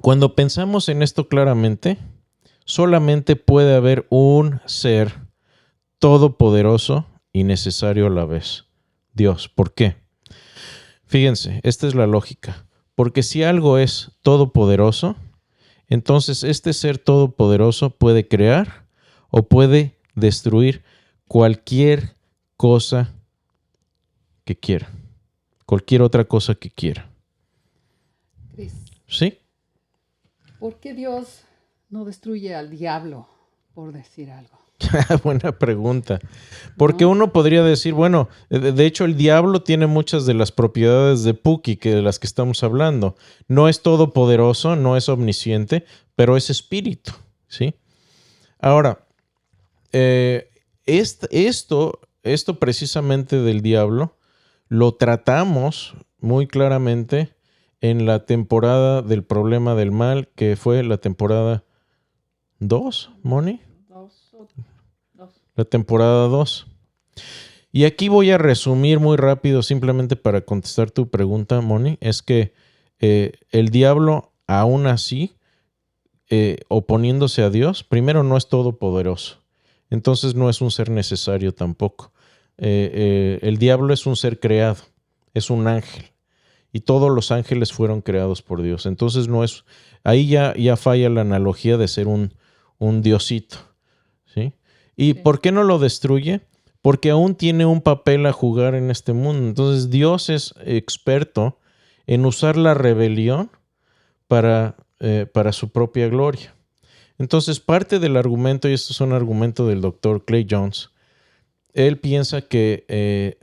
cuando pensamos en esto claramente, solamente puede haber un ser todopoderoso y necesario a la vez. Dios. ¿Por qué? Fíjense, esta es la lógica. Porque si algo es todopoderoso, entonces este ser todopoderoso puede crear o puede destruir cualquier cosa que quiera. Cualquier otra cosa que quiera. Cris, ¿Sí? ¿por qué Dios no destruye al diablo, por decir algo? Buena pregunta. Porque uno podría decir, bueno, de hecho el diablo tiene muchas de las propiedades de Puki de las que estamos hablando. No es todopoderoso, no es omnisciente, pero es espíritu, ¿sí? Ahora, esto precisamente del diablo lo tratamos muy claramente en la temporada del problema del mal, que fue la temporada 2, Moni. La temporada 2. Y aquí voy a resumir muy rápido, simplemente para contestar tu pregunta, Moni, es que el diablo, aún así, oponiéndose a Dios, primero no es todopoderoso. Entonces no es un ser necesario tampoco. El diablo es un ser creado, es un ángel. Y todos los ángeles fueron creados por Dios. Entonces no es. Ahí ya falla la analogía de ser un diosito. ¿Sí? ¿Y por qué no lo destruye? Porque aún tiene un papel a jugar en este mundo. Entonces Dios es experto en usar la rebelión para su propia gloria. Entonces parte del argumento, y esto es un argumento del doctor Clay Jones, él piensa que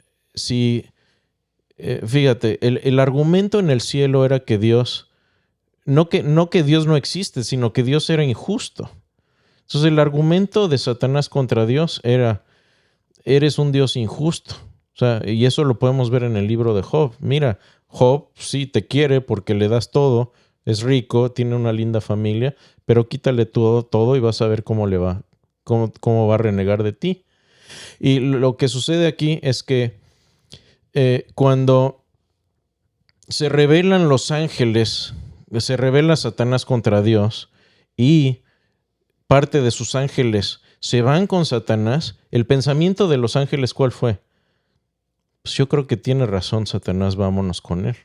fíjate, el argumento en el cielo era que Dios, no que Dios no existe, sino que Dios era injusto. Entonces el argumento de Satanás contra Dios era, eres un Dios injusto. O sea, y eso lo podemos ver en el libro de Job. Mira, Job sí te quiere porque le das todo, es rico, tiene una linda familia, pero quítale todo y vas a ver cómo le va, cómo va a renegar de ti. Y lo que sucede aquí es que cuando se rebelan los ángeles, se rebela Satanás contra Dios y parte de sus ángeles se van con Satanás, el pensamiento de los ángeles, ¿cuál fue? Pues yo creo que tiene razón Satanás, vámonos con él.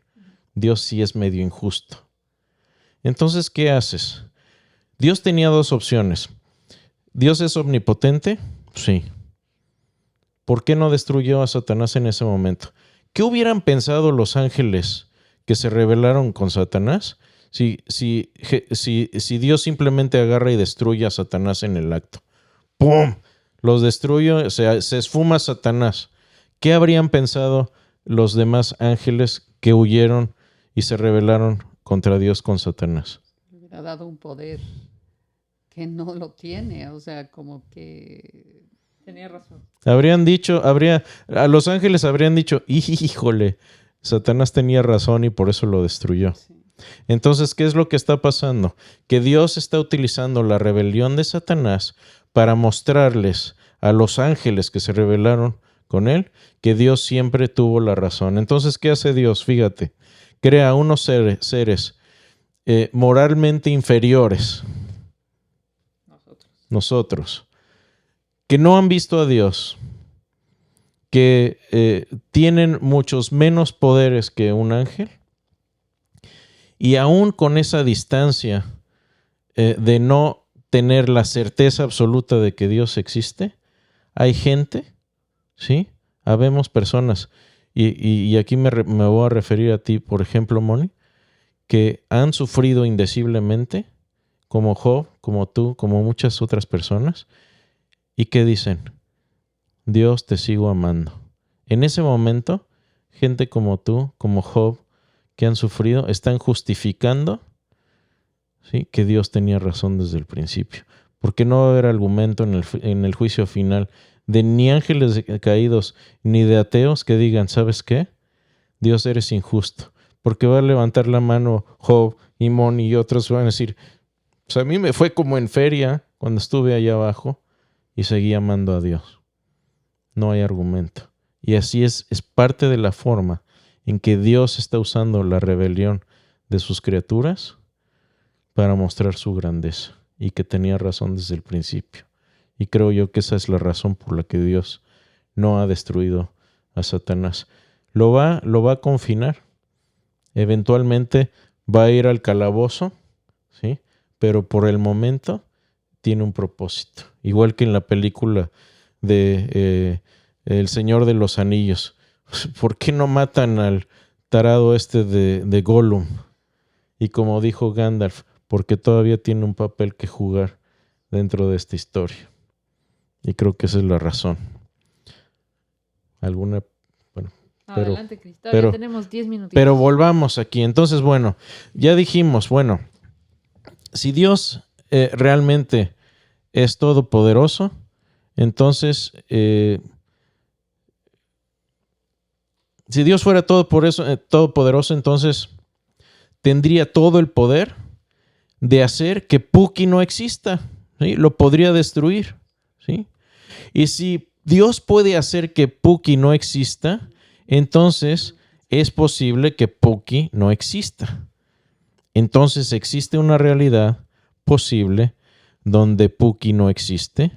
Dios sí es medio injusto. Entonces, ¿qué haces? Dios tenía dos opciones. ¿Dios es omnipotente? Sí. ¿Por qué no destruyó a Satanás en ese momento? ¿Qué hubieran pensado los ángeles que se rebelaron con Satanás si Dios simplemente agarra y destruye a Satanás en el acto? ¡Pum! Los destruye, se esfuma Satanás. ¿Qué habrían pensado los demás ángeles que huyeron y se rebelaron contra Dios con Satanás? Le hubiera dado un poder que no lo tiene, o sea, como que... Tenía razón. A los ángeles habrían dicho, híjole, Satanás tenía razón y por eso lo destruyó. Sí. Entonces, ¿qué es lo que está pasando? Que Dios está utilizando la rebelión de Satanás para mostrarles a los ángeles que se rebelaron con él que Dios siempre tuvo la razón. Entonces, ¿qué hace Dios? Fíjate, crea unos seres moralmente inferiores, nosotros, que no han visto a Dios, que tienen muchos menos poderes que un ángel, y aún con esa distancia de no tener la certeza absoluta de que Dios existe, hay gente, ¿sí? Habemos personas, y aquí me voy a referir a ti, por ejemplo, Moni, que han sufrido indeciblemente, como Job, como tú, como muchas otras personas, y que dicen, Dios, te sigo amando. En ese momento, gente como tú, como Job, que han sufrido, están justificando, ¿sí?, que Dios tenía razón desde el principio. Porque no va a haber argumento en el juicio final de ni ángeles caídos ni de ateos que digan, ¿sabes qué? Dios, eres injusto. Porque va a levantar la mano Job y Moni y otros van a decir, pues a mí me fue como en feria cuando estuve allá abajo y seguí amando a Dios. No hay argumento. Y así es parte de la forma en que Dios está usando la rebelión de sus criaturas para mostrar su grandeza y que tenía razón desde el principio. Y creo yo que esa es la razón por la que Dios no ha destruido a Satanás. Lo va a confinar. Eventualmente va a ir al calabozo, ¿sí? Pero por el momento tiene un propósito. Igual que en la película de El Señor de los Anillos. ¿Por qué no matan al tarado de Gollum? Y como dijo Gandalf, porque todavía tiene un papel que jugar dentro de esta historia. Y creo que esa es la razón. Bueno, Adelante, Cris. Todavía tenemos 10 minutos. Pero volvamos aquí. Entonces, bueno, ya dijimos, bueno, si Dios realmente es todopoderoso, entonces, si Dios fuera todopoderoso, entonces tendría todo el poder de hacer que Puki no exista, ¿sí? Lo podría destruir, ¿sí? Y si Dios puede hacer que Puki no exista, entonces es posible que Puki no exista. Entonces existe una realidad posible donde Puki no existe,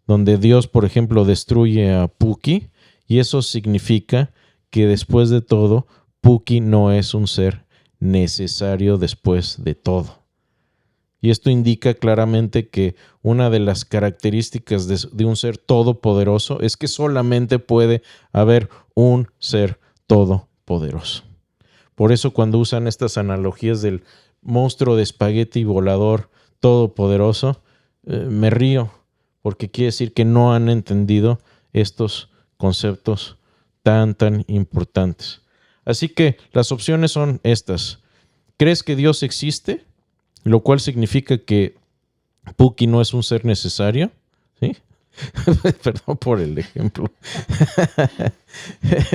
donde Dios, por ejemplo, destruye a Puki, y eso significa que después de todo, Puki no es un ser necesario después de todo. Y esto indica claramente que una de las características de un ser todopoderoso es que solamente puede haber un ser todopoderoso. Por eso cuando usan estas analogías del monstruo de espagueti volador todopoderoso, me río, porque quiere decir que no han entendido estos conceptos tan importantes. Así que las opciones son estas. ¿Crees que Dios existe? Lo cual significa que Puki no es un ser necesario, ¿sí? Perdón por el ejemplo.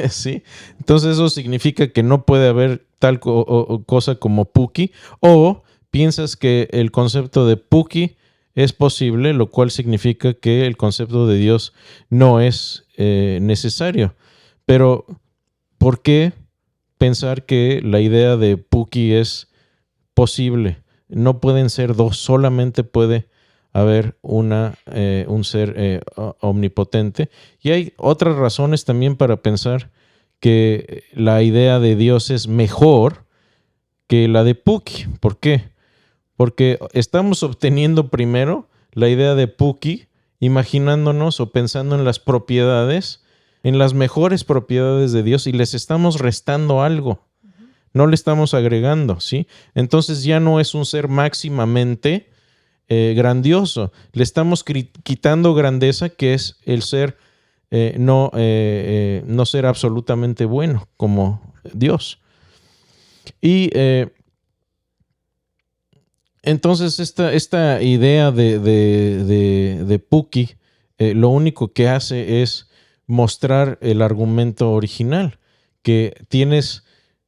¿Sí? Entonces eso significa que no puede haber tal cosa como Puki, o piensas que el concepto de Puki es posible, lo cual significa que el concepto de Dios no es necesario. Pero, ¿por qué pensar que la idea de Puki es posible? No pueden ser dos, solamente puede haber un ser omnipotente. Y hay otras razones también para pensar que la idea de Dios es mejor que la de Puki. ¿Por qué? Porque estamos obteniendo primero la idea de Puki, imaginándonos o pensando en las propiedades, en las mejores propiedades de Dios, y les estamos restando algo. No le estamos agregando, ¿sí? Entonces ya no es un ser máximamente grandioso. Le estamos quitando grandeza, que es el ser no ser absolutamente bueno como Dios. Y entonces esta idea de Puki lo único que hace es mostrar el argumento original, que tienes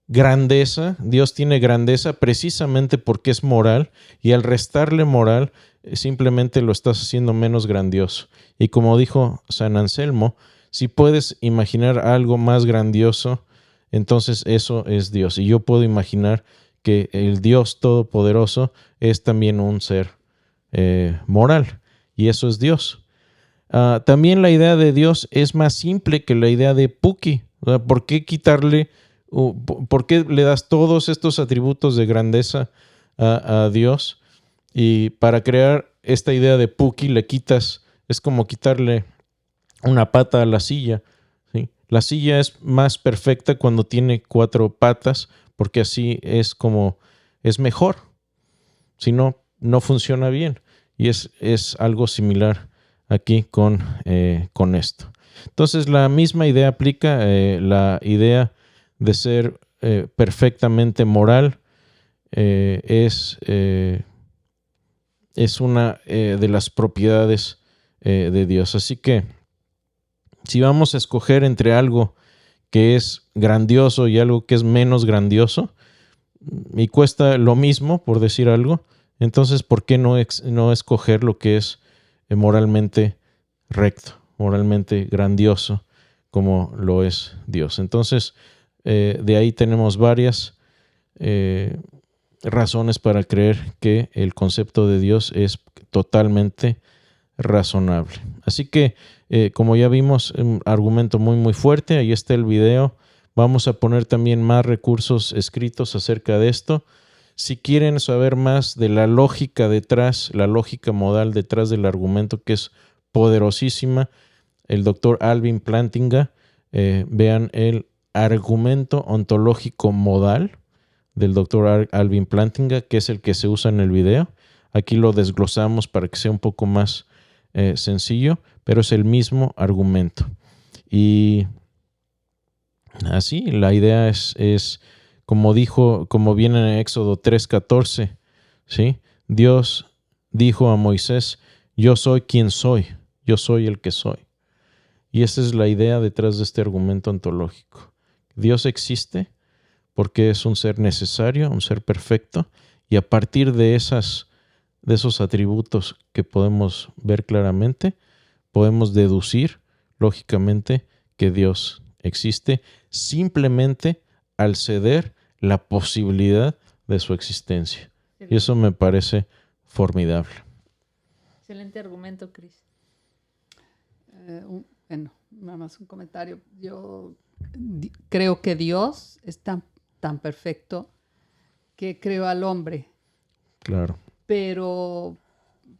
grandeza, Dios tiene grandeza precisamente porque es moral, y al restarle moral simplemente lo estás haciendo menos grandioso. Y como dijo San Anselmo, si puedes imaginar algo más grandioso, entonces eso es Dios. Y yo puedo imaginar que el Dios Todopoderoso es también un ser moral, y eso es Dios. También la idea de Dios es más simple que la idea de Puki. ¿Por qué quitarle? ¿Por qué le das todos estos atributos de grandeza a Dios? Y para crear esta idea de Puki le quitas, es como quitarle una pata a la silla, ¿sí? La silla es más perfecta cuando tiene 4 patas, porque así es como es mejor. Si no, no funciona bien. Y es algo similar aquí con esto. Entonces, la misma idea aplica, la idea de ser perfectamente moral es una de las propiedades de Dios. Así que, si vamos a escoger entre algo que es grandioso y algo que es menos grandioso, y cuesta lo mismo, por decir algo, entonces, ¿por qué no escoger lo que es moralmente recto, moralmente grandioso, como lo es Dios? Entonces, de ahí tenemos varias razones para creer que el concepto de Dios es totalmente razonable. Así que, como ya vimos, un argumento muy, muy fuerte. Ahí está el video. Vamos a poner también más recursos escritos acerca de esto. Si quieren saber más de la lógica detrás, la lógica modal detrás del argumento, que es poderosísima, el doctor Alvin Plantinga, vean el argumento ontológico modal del doctor Alvin Plantinga, que es el que se usa en el video. Aquí lo desglosamos para que sea un poco más sencillo, pero es el mismo argumento. Y así, la idea es como viene en Éxodo 3:14, ¿sí? Dios dijo a Moisés: yo soy quien soy, yo soy el que soy. Y esa es la idea detrás de este argumento ontológico. Dios existe porque es un ser necesario, un ser perfecto, y a partir de esos atributos que podemos ver claramente, podemos deducir lógicamente que Dios existe simplemente al ceder la posibilidad de su existencia. Y eso me parece formidable. Excelente argumento, Cris. Bueno, nada más un comentario. Yo creo que Dios es tan perfecto que creó al hombre. Claro. Pero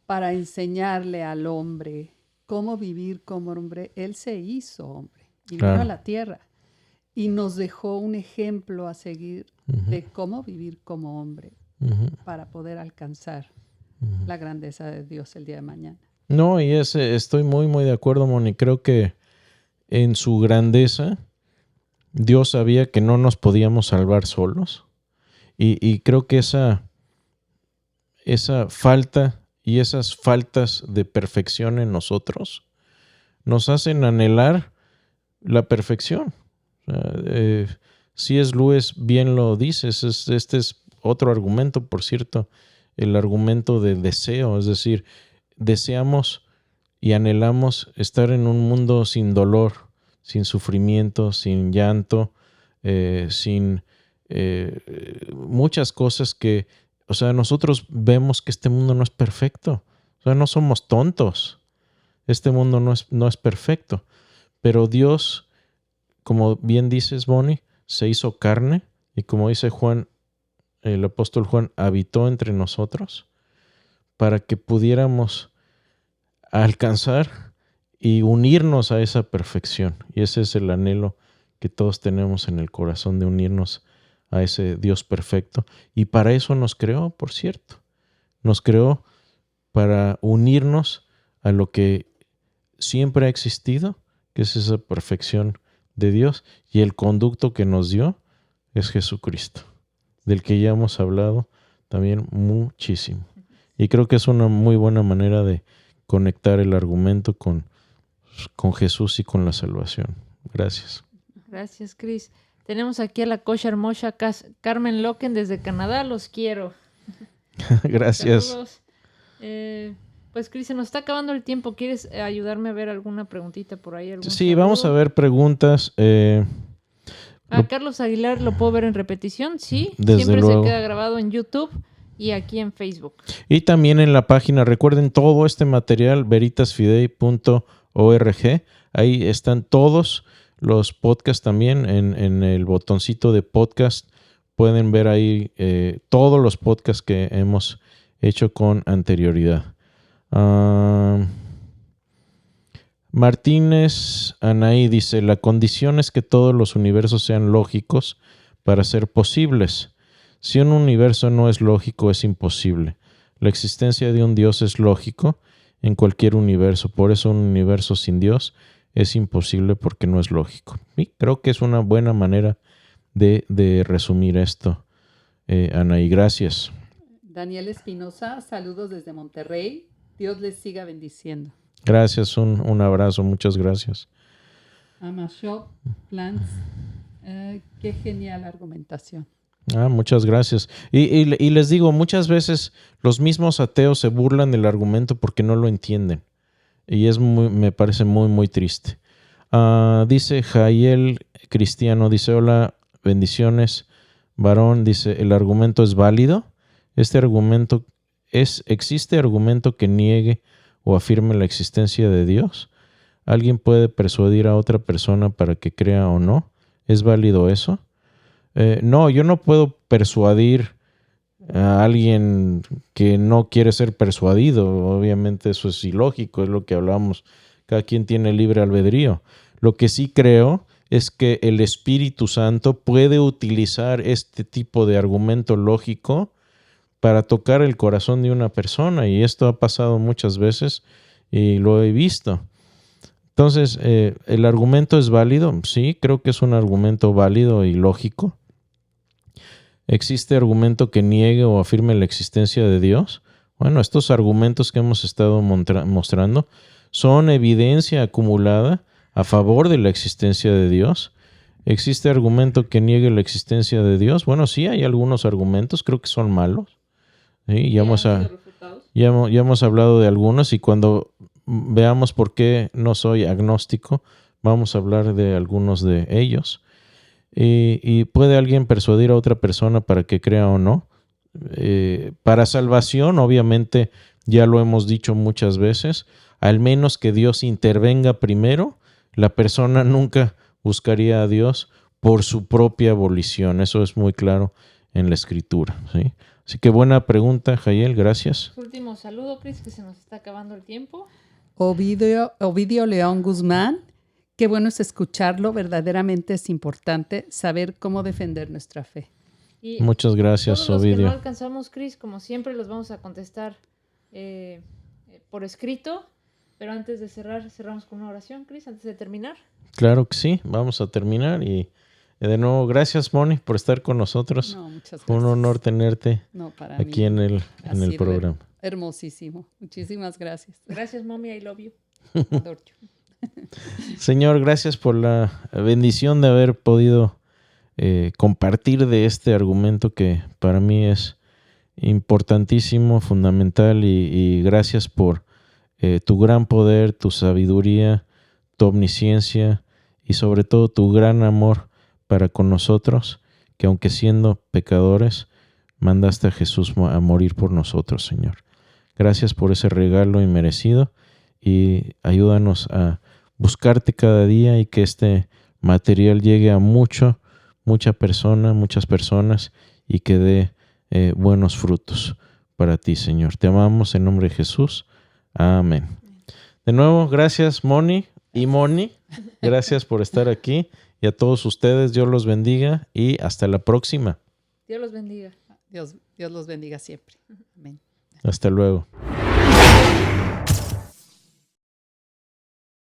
para enseñarle al hombre cómo vivir como hombre, Él se hizo hombre y vino a la tierra y nos dejó un ejemplo a seguir de cómo vivir como hombre para poder alcanzar la grandeza de Dios el día de mañana. No, y estoy muy, muy de acuerdo, Moni. Creo que en su grandeza Dios sabía que no nos podíamos salvar solos. Y creo que esa falta y esas faltas de perfección en nosotros nos hacen anhelar la perfección. C.S. Lewis bien lo dice. Este es otro argumento, por cierto, el argumento de deseo. Es decir, deseamos y anhelamos estar en un mundo sin dolor, sin sufrimiento, sin llanto, sin muchas cosas que, o sea, nosotros vemos que este mundo no es perfecto. O sea, no somos tontos. Este mundo no es perfecto. Pero Dios, como bien dices, Bonnie, se hizo carne y como dice Juan, el apóstol Juan, habitó entre nosotros para que pudiéramos alcanzar y unirnos a esa perfección. Y ese es el anhelo que todos tenemos en el corazón, de unirnos a ese Dios perfecto. Y para eso nos creó, por cierto. Nos creó para unirnos a lo que siempre ha existido, que es esa perfección de Dios. Y el conducto que nos dio es Jesucristo, del que ya hemos hablado también muchísimo. Y creo que es una muy buena manera de conectar el argumento con Jesús y con la salvación. Gracias. Gracias, Cris. Tenemos aquí a la coach hermosa Carmen Loken desde Canadá. Los quiero. Gracias. Saludos. Pues, Cris, se nos está acabando el tiempo. ¿Quieres ayudarme a ver alguna preguntita por ahí? Sí, vamos a ver preguntas. Carlos Aguilar, ¿lo puedo ver en repetición? Sí, desde siempre luego. Se queda grabado en YouTube y aquí en Facebook. Y también en la página, recuerden, todo este material, veritasfidei.org. Ahí están todos los podcasts también en el botoncito de podcast. Pueden ver ahí todos los podcasts que hemos hecho con anterioridad. Martínez Anaí dice: la condición es que todos los universos sean lógicos para ser posibles. Si un universo no es lógico, es imposible. La existencia de un Dios es lógico en cualquier universo. Por eso un universo sin Dios es imposible porque no es lógico. Y creo que es una buena manera de resumir esto, Anaí. Gracias. Daniel Espinosa, saludos desde Monterrey. Dios les siga bendiciendo. Gracias, un abrazo, muchas gracias. Amashop Plants, qué genial argumentación. Muchas gracias. Y les digo, muchas veces los mismos ateos se burlan del argumento porque no lo entienden. Y me parece muy, muy triste. Dice Jael Cristiano, dice, hola, bendiciones. Varón, dice, ¿el argumento es válido? ¿Existe argumento que niegue o afirme la existencia de Dios? ¿Alguien puede persuadir a otra persona para que crea o no? ¿Es válido eso? No, yo no puedo persuadir a alguien que no quiere ser persuadido. Obviamente eso es ilógico, es lo que hablamos. Cada quien tiene libre albedrío. Lo que sí creo es que el Espíritu Santo puede utilizar este tipo de argumento lógico para tocar el corazón de una persona, y esto ha pasado muchas veces y lo he visto. Entonces, ¿el argumento es válido? Sí, creo que es un argumento válido y lógico. ¿Existe argumento que niegue o afirme la existencia de Dios? Bueno, estos argumentos que hemos estado mostrando son evidencia acumulada a favor de la existencia de Dios. ¿Existe argumento que niegue la existencia de Dios? Bueno, sí, hay algunos argumentos, creo que son malos. ¿Sí? Ya hemos hablado de algunos, y cuando veamos por qué no soy agnóstico, vamos a hablar de algunos de ellos. ¿Y puede alguien persuadir a otra persona para que crea o no? Para salvación, obviamente, ya lo hemos dicho muchas veces, al menos que Dios intervenga primero, la persona nunca buscaría a Dios por su propia volición. Eso es muy claro en la Escritura, ¿sí? Así que buena pregunta, Jael, gracias. Último saludo, Cris, que se nos está acabando el tiempo. Ovidio León Guzmán, qué bueno es escucharlo, verdaderamente es importante saber cómo defender nuestra fe. Y muchas gracias, todos Ovidio. Los que no alcanzamos, Cris, como siempre, los vamos a contestar por escrito, pero antes de cerramos con una oración, Cris, antes de terminar. Claro que sí, vamos a terminar, y de nuevo, gracias, Moni, por estar con nosotros. No, muchas gracias. Fue un honor tenerte mí aquí en el programa. Hermosísimo. Muchísimas gracias. Gracias, Mommy, I love you. Adoro you. Señor, gracias por la bendición de haber podido compartir de este argumento que para mí es importantísimo, fundamental, y gracias por tu gran poder, tu sabiduría, tu omnisciencia y sobre todo tu gran amor para con nosotros, que aunque siendo pecadores, mandaste a Jesús a morir por nosotros, Señor. Gracias por ese regalo inmerecido, y ayúdanos a buscarte cada día, y que este material llegue a muchas personas, y que dé buenos frutos para ti, Señor. Te amamos en nombre de Jesús. Amén. De nuevo, gracias, Moni y Moni. Gracias por estar aquí, y a todos ustedes, Dios los bendiga y hasta la próxima. Dios los bendiga. Dios los bendiga siempre. Amén. Hasta luego.